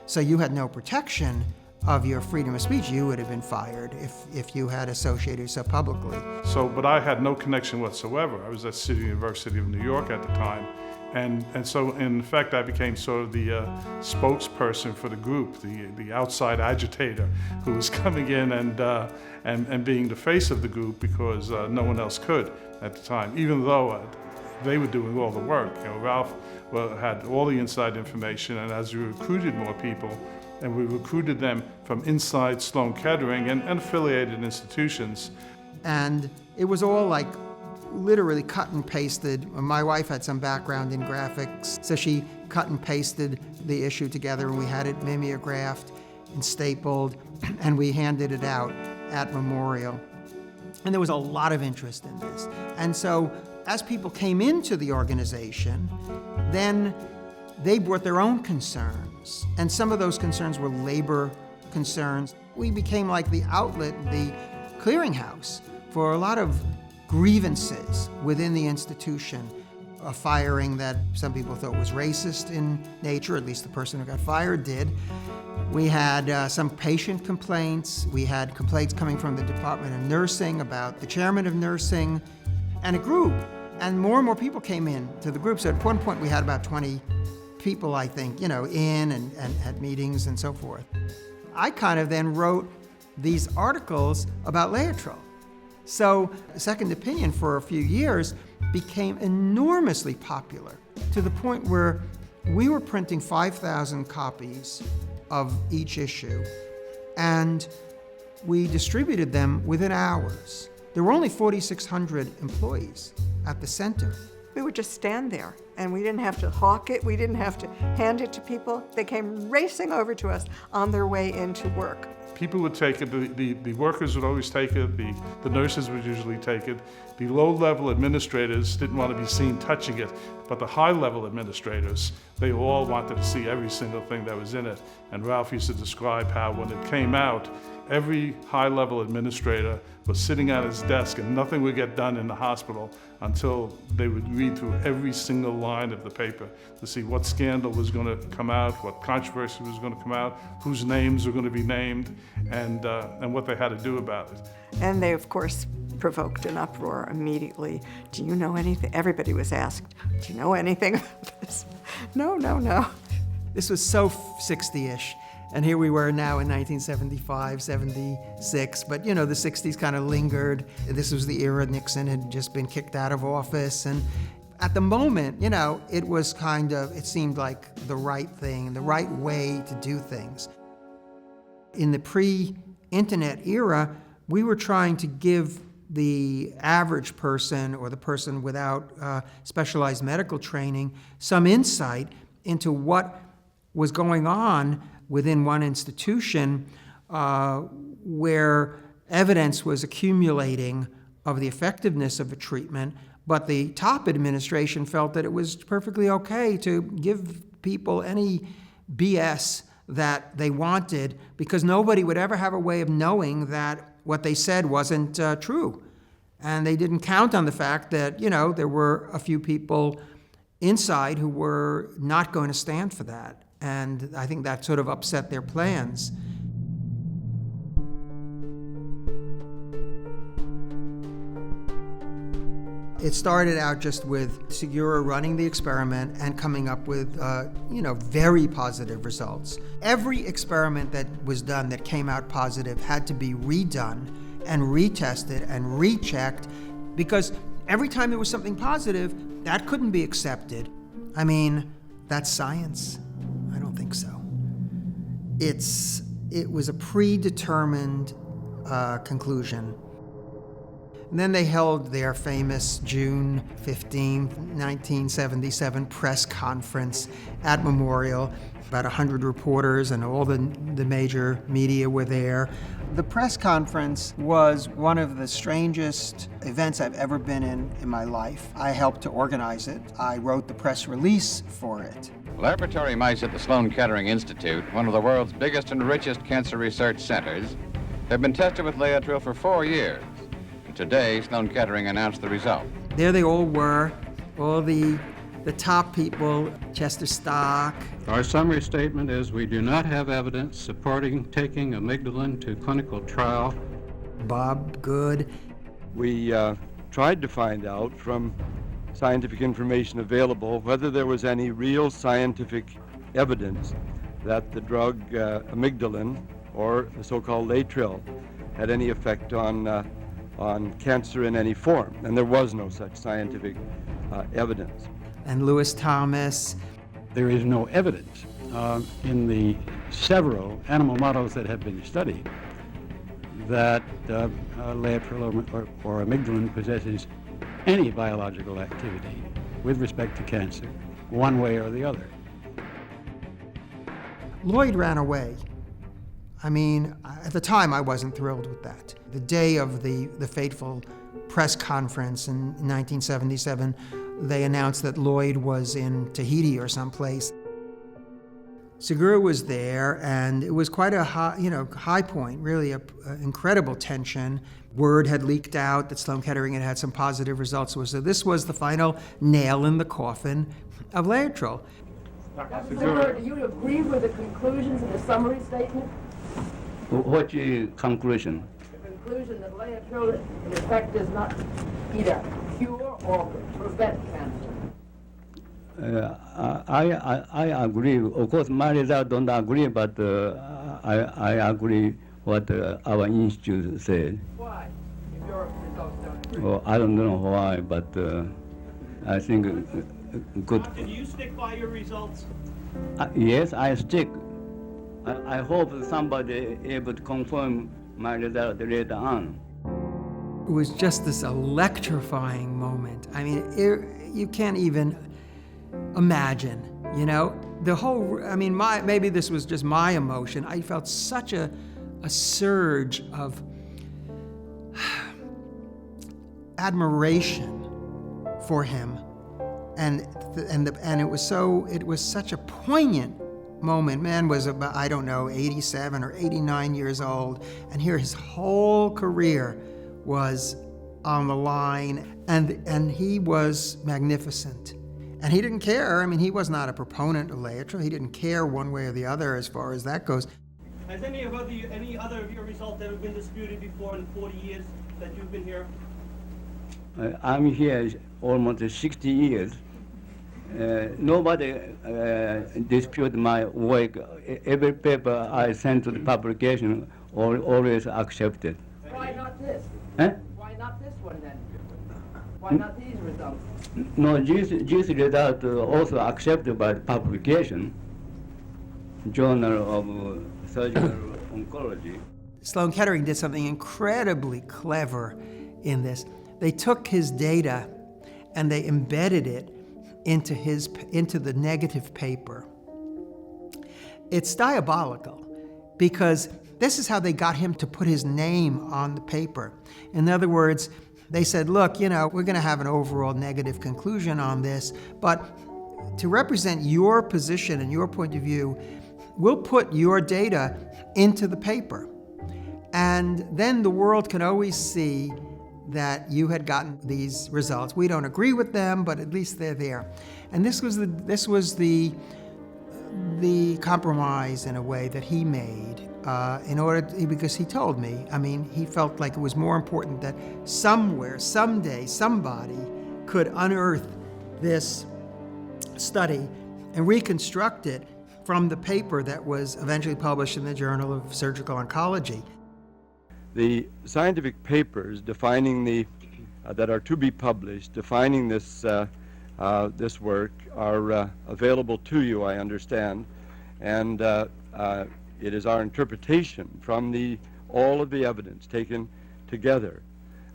so you had no protection of your freedom of speech. You would have been fired if you had associated yourself publicly. But I had no connection whatsoever. I was at City University of New York at the time. And so, in effect, I became sort of the spokesperson for the group, the outside agitator who was coming in and being the face of the group because no one else could at the time, even though they were doing all the work. Ralph had all the inside information, and as we recruited more people, and we recruited them from inside Sloan-Kettering and affiliated institutions. And it was all like literally cut and pasted. My wife had some background in graphics, so she cut and pasted the issue together, and we had it mimeographed and stapled, and we handed it out at Memorial. And there was a lot of interest in this. And so as people came into the organization, then they brought their own concerns. And some of those concerns were labor concerns. We became like the outlet, the clearinghouse for a lot of grievances within the institution. A firing that some people thought was racist in nature, at least the person who got fired did. We had some patient complaints. We had complaints coming from the Department of Nursing about the chairman of nursing, and it grew. And more people came in to the group. So at one point we had about 20 people, I think, in and at meetings and so forth. I kind of then wrote these articles about Laetrile. So Second Opinion for a few years became enormously popular to the point where we were printing 5,000 copies of each issue, and we distributed them within hours. There were only 4,600 employees at the center, We would just stand there, and we didn't have to hawk it. We didn't have to hand it to people. They came racing over to us on their way into work. People would take it, the workers would always take it, the nurses would usually take it. The low-level administrators didn't want to be seen touching it, but the high-level administrators, they all wanted to see every single thing that was in it. And Ralph used to describe how when it came out, every high-level administrator was sitting at his desk and nothing would get done in the hospital until they would read through every single line of the paper to see what scandal was going to come out, what controversy was going to come out, whose names were going to be named, and what they had to do about it. And they, of course, provoked an uproar immediately. Do you know anything? Everybody was asked, do you know anything about this? No. This was so 60-ish. And here we were now in 1975, 76, but the 60s kind of lingered. This was the era Nixon had just been kicked out of office. And at the moment, it was it seemed like the right thing, the right way to do things. In the pre-internet era, we were trying to give the average person or the person without specialized medical training some insight into what was going on within one institution where evidence was accumulating of the effectiveness of a treatment, but the top administration felt that it was perfectly okay to give people any BS that they wanted because nobody would ever have a way of knowing that what they said wasn't true. And they didn't count on the fact that, there were a few people inside who were not going to stand for that. And I think that sort of upset their plans. It started out just with Segura running the experiment and coming up with, very positive results. Every experiment that was done that came out positive had to be redone and retested and rechecked because every time there was something positive, that couldn't be accepted. I mean, that's science. I don't think so. It was a predetermined conclusion. And then they held their famous June 15, 1977 press conference at Memorial. About 100 reporters and all the major media were there. The press conference was one of the strangest events I've ever been in my life. I helped to organize it. I wrote the press release for it. Laboratory mice at the Sloan-Kettering Institute, one of the world's biggest and richest cancer research centers, have been tested with Laetrile for 4 years. And today, Sloan-Kettering announced the result. There they all were, all the top people, Chester Stock. Our summary statement is we do not have evidence supporting taking amygdalin to clinical trial. Bob Good. We tried to find out from scientific information available whether there was any real scientific evidence that the drug amygdalin, or the so-called Laetrile, had any effect on cancer in any form, and there was no such scientific evidence. And Lewis Thomas. There is no evidence in the several animal models that have been studied that Laetrile or amygdalin possesses any biological activity with respect to cancer, one way or the other. Lloyd ran away. I mean, at the time, I wasn't thrilled with that. The day of the fateful press conference in 1977, they announced that Lloyd was in Tahiti or someplace. Segura was there, and it was quite a high point, really incredible tension. Word had leaked out that Sloan-Kettering had had some positive results. So this was the final nail in the coffin of Laetrile. Dr. Segura, do you agree with the conclusions in the summary statement? What conclusion? The conclusion that Laetrile, in effect, does not either cure or prevent cancer. I agree. Of course, my results don't agree, but I agree what our institute said. Why? If your results don't agree? Well, I don't know why, but I think good. Do you stick by your results? Yes, I stick. I hope somebody able to confirm my result later on. It was just this electrifying moment. I mean, you can't even imagine, you know? The whole, I mean, maybe this was just my emotion. I felt such a surge of admiration for him, and it was such a poignant moment. Man was about, I don't know, 87 or 89 years old, and here his whole career was on the line, and he was magnificent. And he didn't care. I mean, he was not a proponent of Laetrile. He didn't care one way or the other as far as that goes. Has any other of your results ever been disputed before in the 40 years that you've been here? I'm here almost 60 years. Nobody disputed my work. Every paper I sent to the publication always accepted. Why not this? Huh? Why not this one then? Why not these results? No, these results also accepted by the publication, Journal of Surgical Oncology. Sloan-Kettering did something incredibly clever in this. They took his data and they embedded it into the negative paper. It's diabolical because this is how they got him to put his name on the paper. In other words, they said, look, you know, we're going to have an overall negative conclusion on this, but to represent your position and your point of view, we'll put your data into the paper. And then the world can always see that you had gotten these results. We don't agree with them, but at least they're there. And this was the compromise in a way that he made because he told me, I mean, he felt like it was more important that somewhere, someday, somebody could unearth this study and reconstruct it from the paper that was eventually published in the Journal of Surgical Oncology. The scientific papers defining that are to be published, defining this work, are available to you, I understand, and it is our interpretation from all of the evidence taken together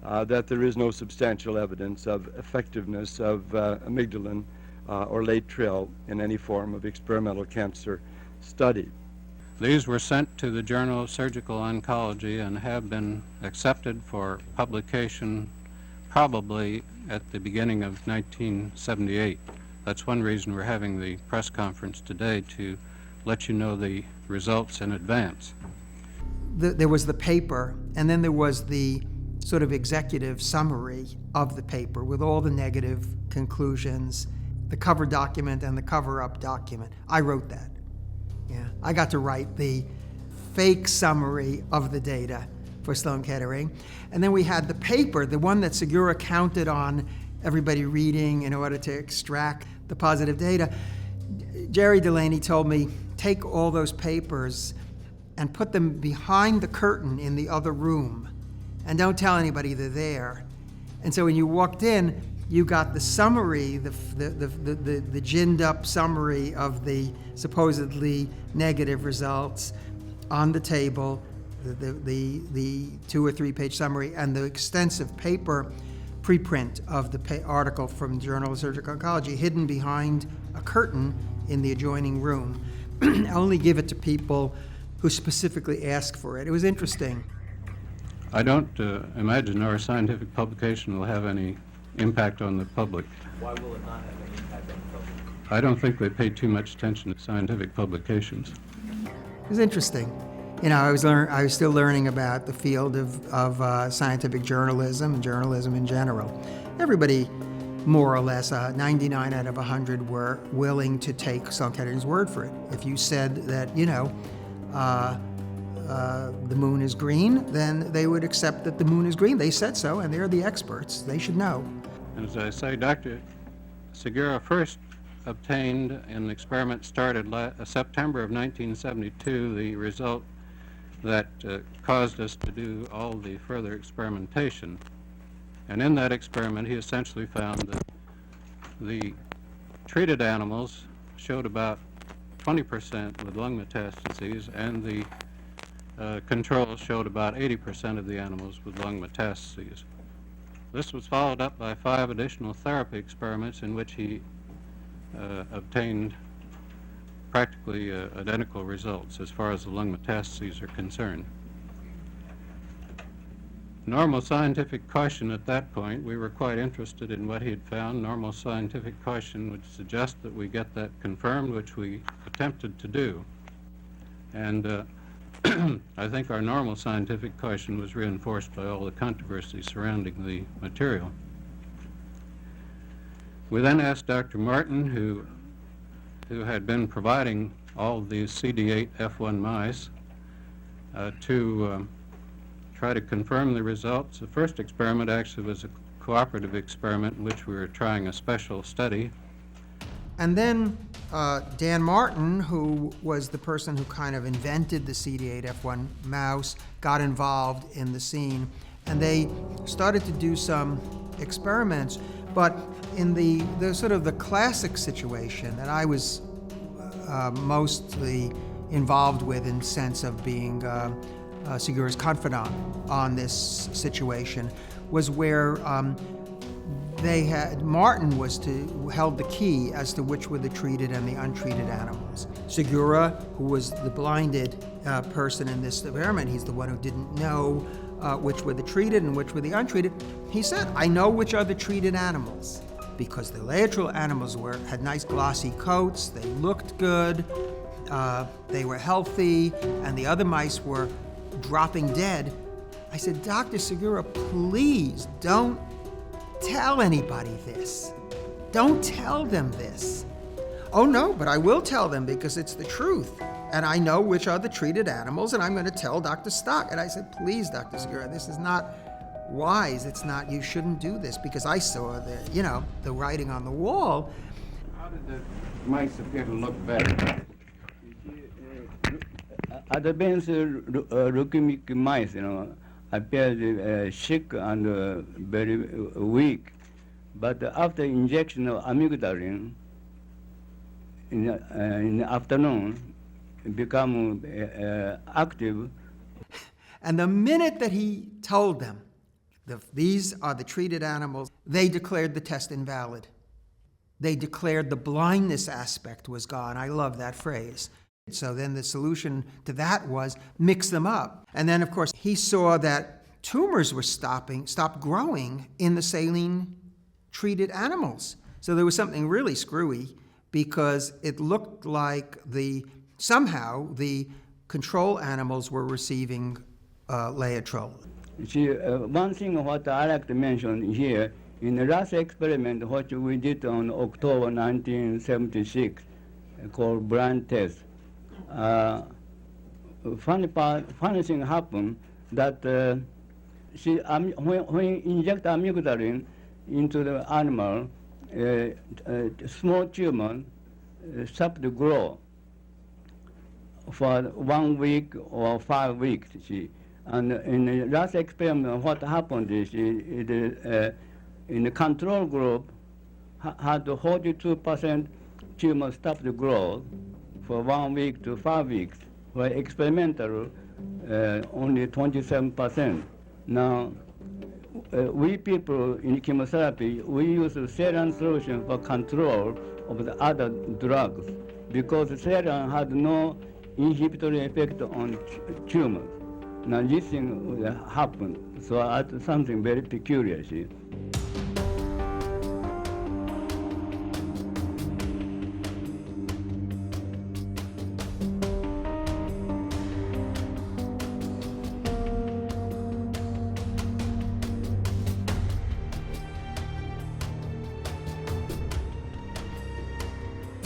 that there is no substantial evidence of effectiveness of amygdalin or Laetrile in any form of experimental cancer study. These were sent to the Journal of Surgical Oncology and have been accepted for publication probably at the beginning of 1978. That's one reason we're having the press conference today, to let you know the results in advance. There was the paper, and then there was the sort of executive summary of the paper with all the negative conclusions, the cover document and the cover-up document. I wrote that. Yeah, I got to write the fake summary of the data for Sloan-Kettering. And then we had the paper, the one that Segura counted on everybody reading in order to extract the positive data. Jerry Delaney told me, take all those papers and put them behind the curtain in the other room, and don't tell anybody they're there. And so when you walked in, you got the summary, the ginned up summary of the supposedly negative results on the table, the 2 or 3 page summary, and the extensive paper preprint of the article from the Journal of Surgical Oncology hidden behind a curtain in the adjoining room. I only give it to people who specifically ask for it. It was interesting. I don't imagine our scientific publication will have any impact on the public. Why will it not have any impact on the public? I don't think they pay too much attention to scientific publications. It was interesting. You know, I was still learning about the field of scientific journalism and journalism in general. Everybody, more or less, 99 out of 100 were willing to take Sloan-Kettering's word for it. If you said that, you know, the moon is green, then they would accept that the moon is green. They said so, and they're the experts. They should know. As I say, Dr. Segura first obtained, in an experiment started September of 1972, the result that caused us to do all the further experimentation. And in that experiment, he essentially found that the treated animals showed about 20% with lung metastases, and the controls showed about 80% of the animals with lung metastases. This was followed up by 5 additional therapy experiments in which he obtained practically identical results as far as the lung metastases are concerned. Normal scientific caution at that point, we were quite interested in what he had found. Normal scientific caution would suggest that we get that confirmed, which we attempted to do. And I think our normal scientific caution was reinforced by all the controversy surrounding the material. We then asked Dr. Martin, who had been providing all of these CD8 F1 mice, to try to confirm the results. The first experiment actually was a cooperative experiment in which we were trying a special study. And then Dan Martin, who was the person who kind of invented the CD8 F1 mouse, got involved in the scene, and they started to do some experiments. But in the sort of the classic situation that I was mostly involved with, in sense of being Segura's confidant on this situation, was where Martin held the key as to which were the treated and the untreated animals. Segura, who was the blinded person in this experiment, he's the one who didn't know which were the treated and which were the untreated. He said, I know which are the treated animals, because the laetrile animals had nice glossy coats, they looked good, they were healthy, and the other mice were dropping dead. I said, Dr. Segura, please don't tell anybody this. Don't tell them this. Oh no, but I will tell them because it's the truth. And I know which are the treated animals, and I'm going to tell Dr. Stock. And I said, please, Dr. Segura, this is not wise. It's not, you shouldn't do this, because I saw the writing on the wall. How did the mice appear to look better? Advanced leukemic mice, appeared sick and very weak. But after injection of amygdalin in the afternoon, become active. And the minute that he told them these are the treated animals, they declared the test invalid. They declared the blindness aspect was gone. I love that phrase. So then the solution to that was mix them up. And then, of course, he saw that tumors were stopped growing in the saline-treated animals. So there was something really screwy, because it looked like somehow the control animals were receiving Laetrile. See, one thing what I like to mention here, in the last experiment, what we did on October 1976, called blind test, funny thing happened that when you inject amygdalin into the animal, small tumor stop to grow for 1 week or 5 weeks. See, and in the last experiment, what happened is in the control group had 42% tumor stop to grow for 1 week to 5 weeks, while experimental only 27%. Now, we people in chemotherapy, we use saline solution for control of the other drugs, because saline had no inhibitory effect on tumors. Now this thing happened, so that's something very peculiar. See.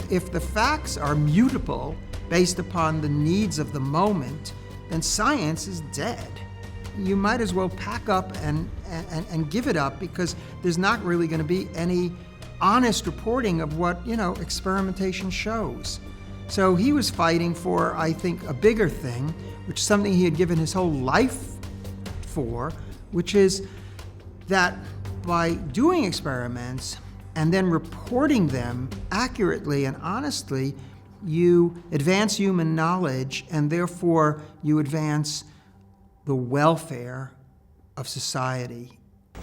If the facts are mutable based upon the needs of the moment, then science is dead. You might as well pack up and give it up, because there's not really going to be any honest reporting of what, experimentation shows. So he was fighting for, I think, a bigger thing, which is something he had given his whole life for, which is that by doing experiments and then reporting them accurately and honestly, you advance human knowledge, and therefore you advance the welfare of society.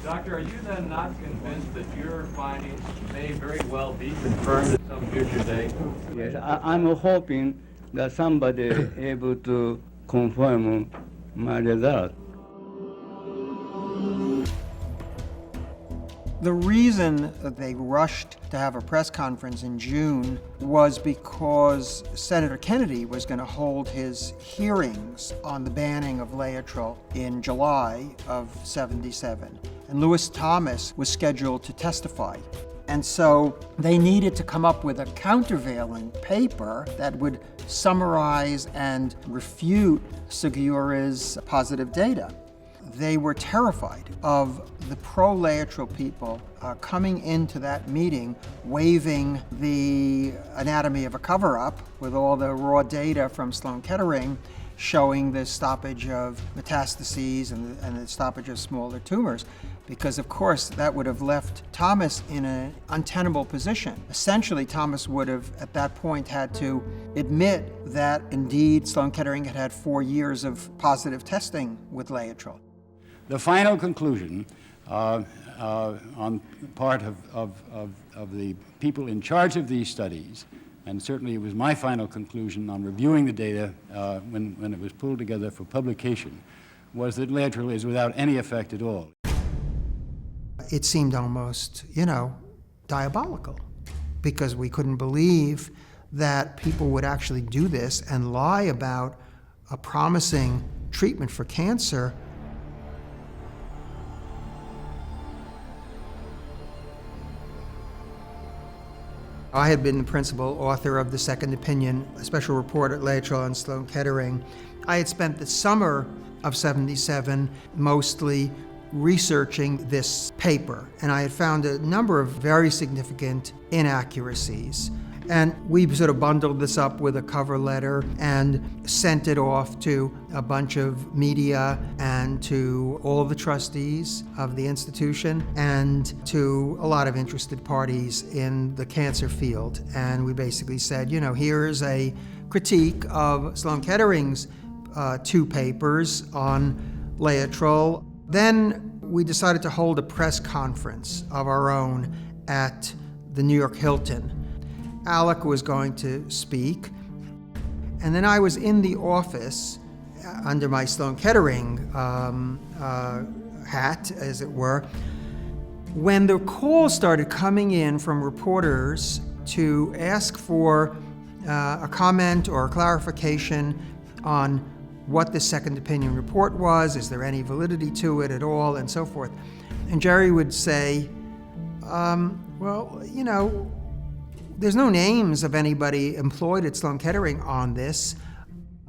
Doctor, are you then not convinced that your findings may very well be confirmed at some future date? Yes, I'm hoping that somebody able to confirm my result. The reason that they rushed to have a press conference in June was because Senator Kennedy was going to hold his hearings on the banning of Laetrile in July of '77. And Lewis Thomas was scheduled to testify. And so they needed to come up with a countervailing paper that would summarize and refute Segura's positive data. They were terrified of the pro-Laetrile people coming into that meeting waving the anatomy of a cover-up with all the raw data from Sloan-Kettering showing the stoppage of metastases and the stoppage of smaller tumors, because of course that would have left Thomas in an untenable position. Essentially, Thomas would have at that point had to admit that indeed Sloan-Kettering had had 4 years of positive testing with Laetrile. The final conclusion on part of the people in charge of these studies, and certainly it was my final conclusion on reviewing the data when it was pulled together for publication, was that Laetrile is without any effect at all. It seemed almost, diabolical, because we couldn't believe that people would actually do this and lie about a promising treatment for cancer. I had been the principal author of the Second Opinion, a special report at Laetrile and Sloan-Kettering. I had spent the summer of '77 mostly researching this paper, and I had found a number of very significant inaccuracies. And we sort of bundled this up with a cover letter and sent it off to a bunch of media and to all the trustees of the institution and to a lot of interested parties in the cancer field. And we basically said, here's a critique of Sloan-Kettering's 2 papers on Laetrile. Then we decided to hold a press conference of our own at the New York Hilton. Alec was going to speak, and then I was in the office under my Sloan-Kettering hat, as it were, when the calls started coming in from reporters to ask for a comment or a clarification on what the Second Opinion report was, is there any validity to it at all, and so forth. And Jerry would say, there's no names of anybody employed at Sloan-Kettering on this.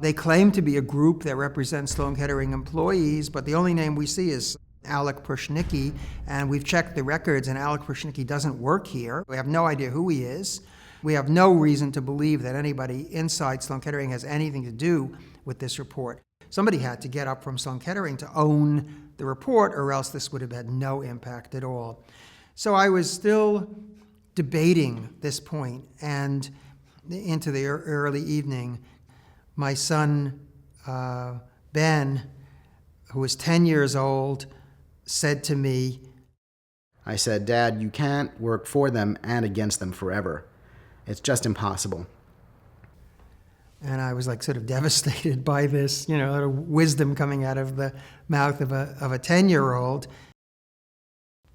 They claim to be a group that represents Sloan-Kettering employees, but the only name we see is Alec Persnicki, and we've checked the records, and Alec Persnicki doesn't work here. We have no idea who he is. We have no reason to believe that anybody inside Sloan-Kettering has anything to do with this report. Somebody had to get up from Sloan-Kettering to own the report, or else this would have had no impact at all. So I was still debating this point, and into the early evening, my son, Ben, who was 10 years old, said to me, I said, Dad, you can't work for them and against them forever. It's just impossible. And I was sort of devastated by this, wisdom coming out of the mouth of a 10-year-old.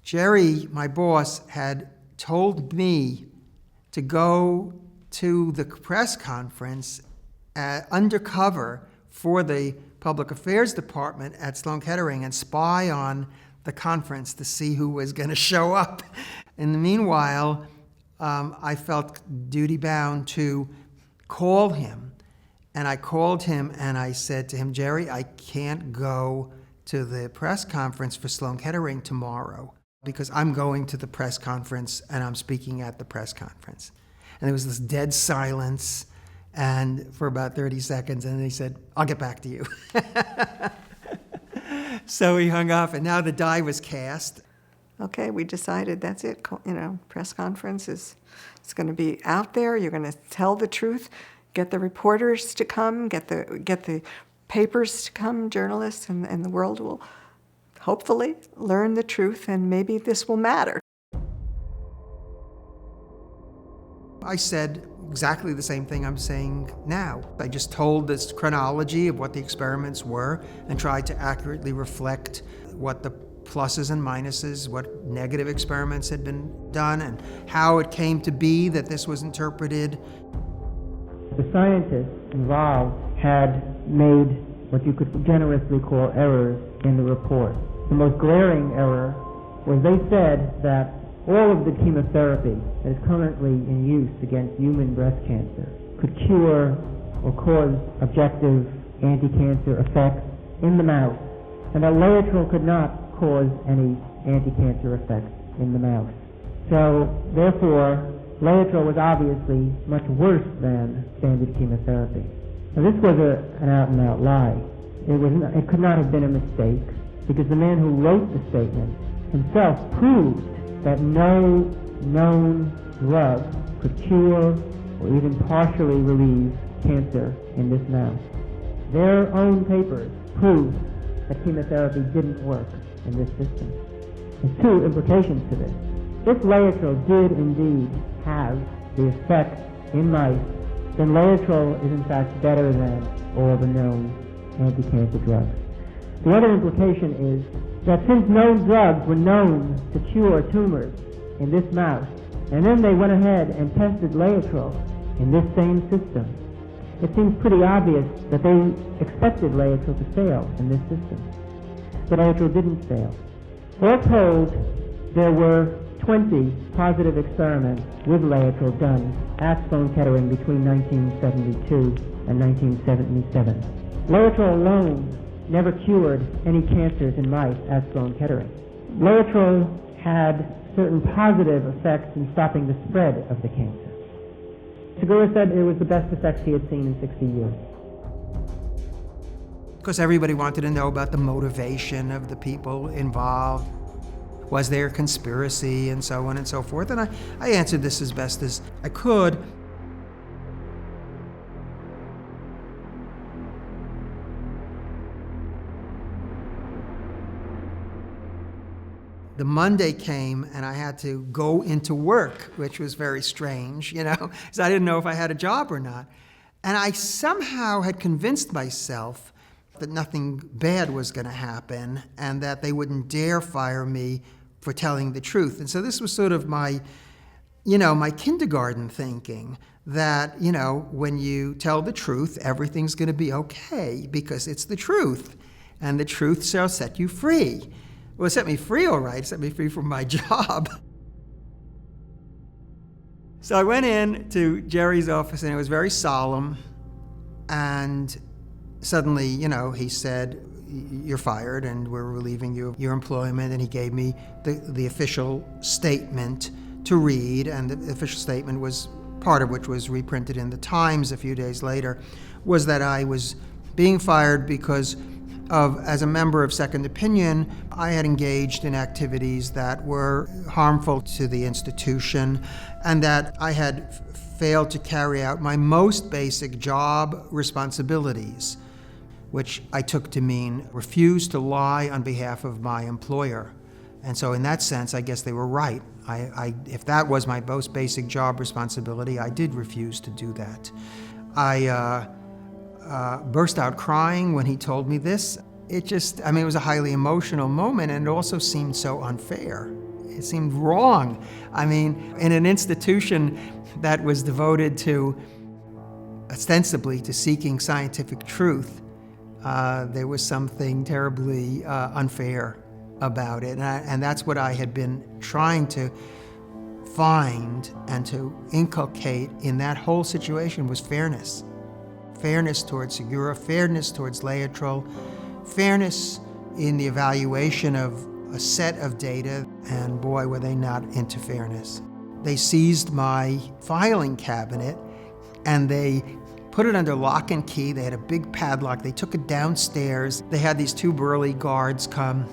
Jerry, my boss, had told me to go to the press conference undercover for the public affairs department at Sloan-Kettering and spy on the conference to see who was going to show up. In the meanwhile, I felt duty-bound to call him. And I called him and I said to him, Jerry, I can't go to the press conference for Sloan-Kettering tomorrow, because I'm going to the press conference and I'm speaking at the press conference. And there was this dead silence and for about 30 seconds, and then he said, I'll get back to you. So he hung up, and now the die was cast. Okay, we decided that's it. Press conference it's going to be out there. You're going to tell the truth, get the reporters to come, get the papers to come, journalists, and the world will hopefully learn the truth, and maybe this will matter. I said exactly the same thing I'm saying now. I just told this chronology of what the experiments were and tried to accurately reflect what the pluses and minuses, what negative experiments had been done, and how it came to be that this was interpreted. The scientists involved had made what you could generously call errors in the report. The most glaring error was they said that all of the chemotherapy that is currently in use against human breast cancer could cure or cause objective anti-cancer effects in the mouse, and that Laetrile could not cause any anti-cancer effects in the mouse. So, therefore, Laetrile was obviously much worse than standard chemotherapy. Now, this was an out-and-out lie. It could not have been a mistake, because the man who wrote the statement himself proved that no known drug could cure or even partially relieve cancer in this mouse. Their own papers proved that chemotherapy didn't work in this system. There's two implications to this. If Laetrile did indeed have the effect in mice, then Laetrile is in fact better than all the known anti-cancer drugs. The other implication is that since known drugs were known to cure tumors in this mouse, and then they went ahead and tested Laetrile in this same system, it seems pretty obvious that they expected Laetrile to fail in this system. But Laetrile didn't fail. All told, there were 20 positive experiments with Laetrile done at Sloan-Kettering between 1972 and 1977. Laetrile alone never cured any cancers in mice at Sloan-Kettering. Laetrile had certain positive effects in stopping the spread of the cancer. Segura said it was the best effects he had seen in 60 years. Because everybody wanted to know about the motivation of the people involved. Was there a conspiracy, and so on and so forth? And I answered this as best as I could. The Monday came, and I had to go into work, which was very strange, because I didn't know if I had a job or not. And I somehow had convinced myself that nothing bad was going to happen and that they wouldn't dare fire me for telling the truth. And so this was sort of my kindergarten thinking that, when you tell the truth, everything's going to be okay because it's the truth, and the truth shall set you free. Well, it set me free, all right. It set me free from my job. So I went in to Jerry's office, and it was very solemn. And suddenly, he said, "You're fired, and we're relieving you of your employment." And he gave me the official statement to read. And the official statement was, part of which was reprinted in the Times a few days later, was that I was being fired because as a member of Second Opinion, I had engaged in activities that were harmful to the institution, and that I had failed to carry out my most basic job responsibilities, which I took to mean refuse to lie on behalf of my employer. And so in that sense, I guess they were right. If that was my most basic job responsibility, I did refuse to do that. I burst out crying when he told me this. It was a highly emotional moment, and it also seemed so unfair. It seemed wrong. In an institution that was devoted to, ostensibly, to seeking scientific truth, there was something terribly unfair about it. And that's what I had been trying to find and to inculcate in that whole situation was fairness. Fairness towards Segura, fairness towards Laetrile, fairness in the evaluation of a set of data, and boy, were they not into fairness. They seized my filing cabinet and they put it under lock and key. They had a big padlock. They took it downstairs. They had these two burly guards come,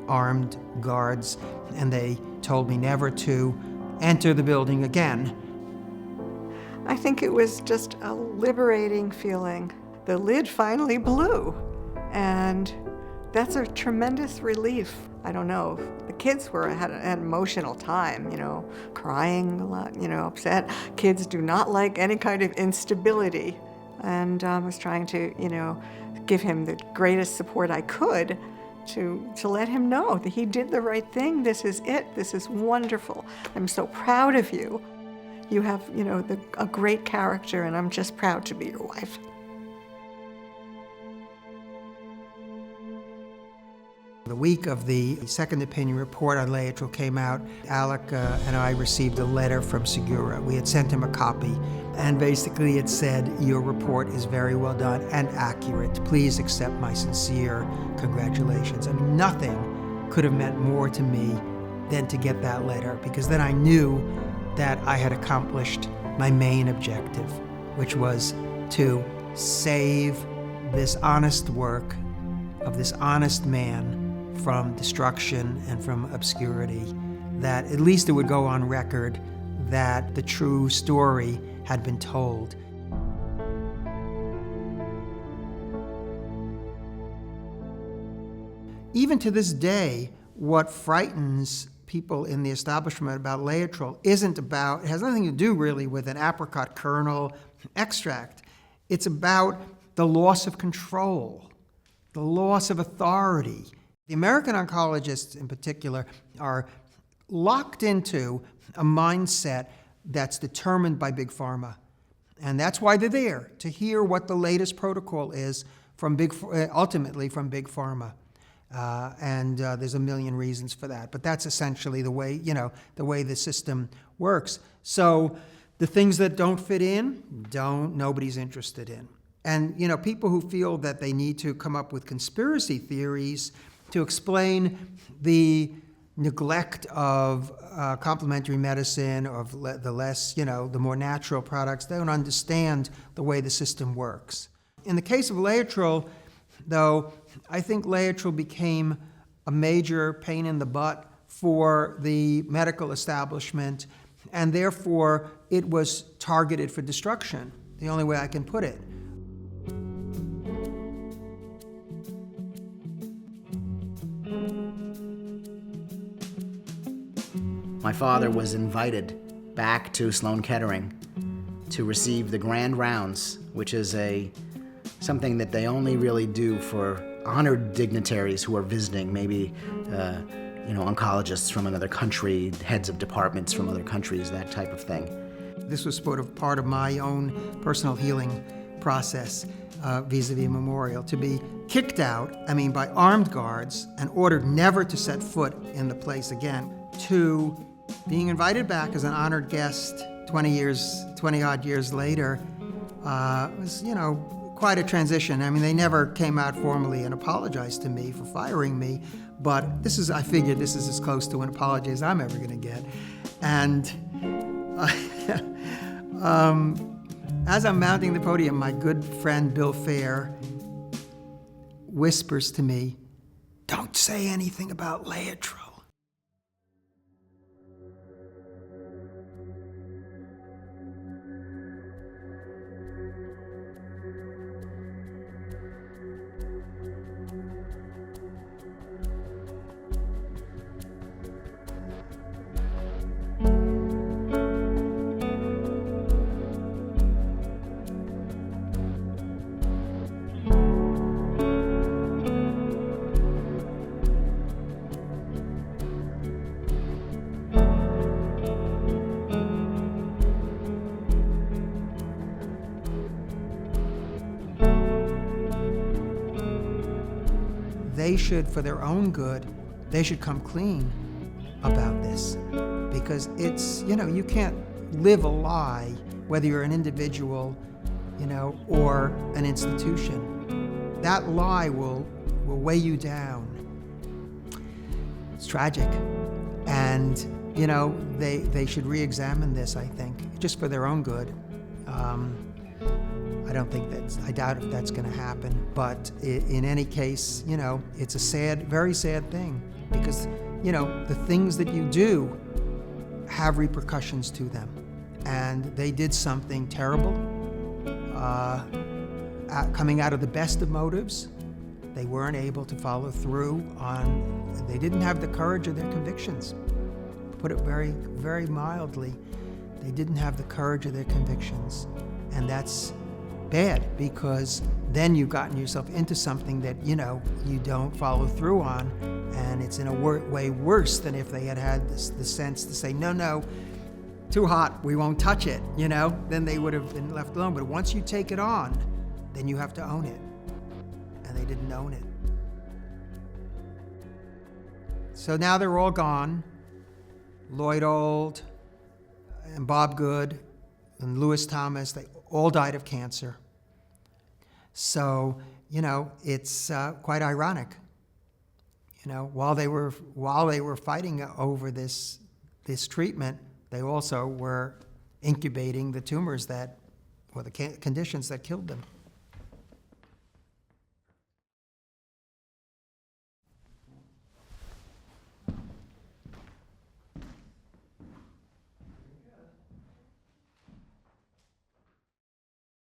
armed guards, and they told me never to enter the building again. I think it was just a liberating feeling. The lid finally blew, and That's a tremendous relief. I don't know, the kids had an emotional time, crying a lot, upset. Kids do not like any kind of instability. And I was trying to, give him the greatest support I could to let him know that he did the right thing. This is it. This is wonderful. I'm so proud of you. You have, a great character, and I'm just proud to be your wife. The week of the second opinion report on Laetrile came out, Alec and I received a letter from Segura. We had sent him a copy, and basically it said, "Your report is very well done and accurate. Please accept my sincere congratulations." I mean, nothing could have meant more to me than to get that letter, because then I knew that I had accomplished my main objective, which was to save this honest work of this honest man from destruction and from obscurity, that at least it would go on record that the true story had been told. Even to this day, what frightens people in the establishment about Laetrile it has nothing to do really with an apricot kernel extract. It's about the loss of control, the loss of authority. The American oncologists in particular are locked into a mindset that's determined by Big Pharma. And that's why they're there, to hear what the latest protocol is ultimately from Big Pharma. And there's a million reasons for that, but that's essentially the way the system works. So the things that don't fit in, nobody's interested in. And people who feel that they need to come up with conspiracy theories to explain the neglect of complementary medicine, or the more natural products, they don't understand the way the system works. In the case of Laetrile, though, I think Laetrile became a major pain in the butt for the medical establishment, and therefore it was targeted for destruction, the only way I can put it. My father was invited back to Sloan-Kettering to receive the grand rounds, which is something that they only really do for honored dignitaries who are visiting, maybe oncologists from another country, heads of departments from other countries, that type of thing. This was sort of part of my own personal healing process vis-a-vis Memorial, to be kicked out, by armed guards and ordered never to set foot in the place again, to being invited back as an honored guest 20-odd years later was, quite a transition. They never came out formally and apologized to me for firing me, but I figured this is as close to an apology as I'm ever going to get. And as I'm mounting the podium, my good friend Bill Fair whispers to me, "Don't say anything about Laetrile." They should, for their own good, they should come clean about this, because it's, you can't live a lie, whether you're an individual, or an institution. That lie will weigh you down. It's tragic. And, they should re-examine this, I think, just for their own good. I doubt if that's going to happen. But in any case, it's a very sad thing, because, the things that you do have repercussions to them. And they did something terrible, coming out of the best of motives. they weren't able to follow through on, they didn't have the courage of their convictions. Put it very, very mildly, they didn't have the courage of their convictions. And that's bad, because then you've gotten yourself into something that, you don't follow through on, and it's in a way worse than if they had the sense to say, no, too hot, we won't touch it, then they would have been left alone. But once you take it on, then you have to own it. And they didn't own it. So now they're all gone. Lloyd Old and Bob Good and Lewis Thomas, they all died of cancer. So, it's quite ironic. While they were fighting over this treatment, they also were incubating the tumors or the conditions that killed them.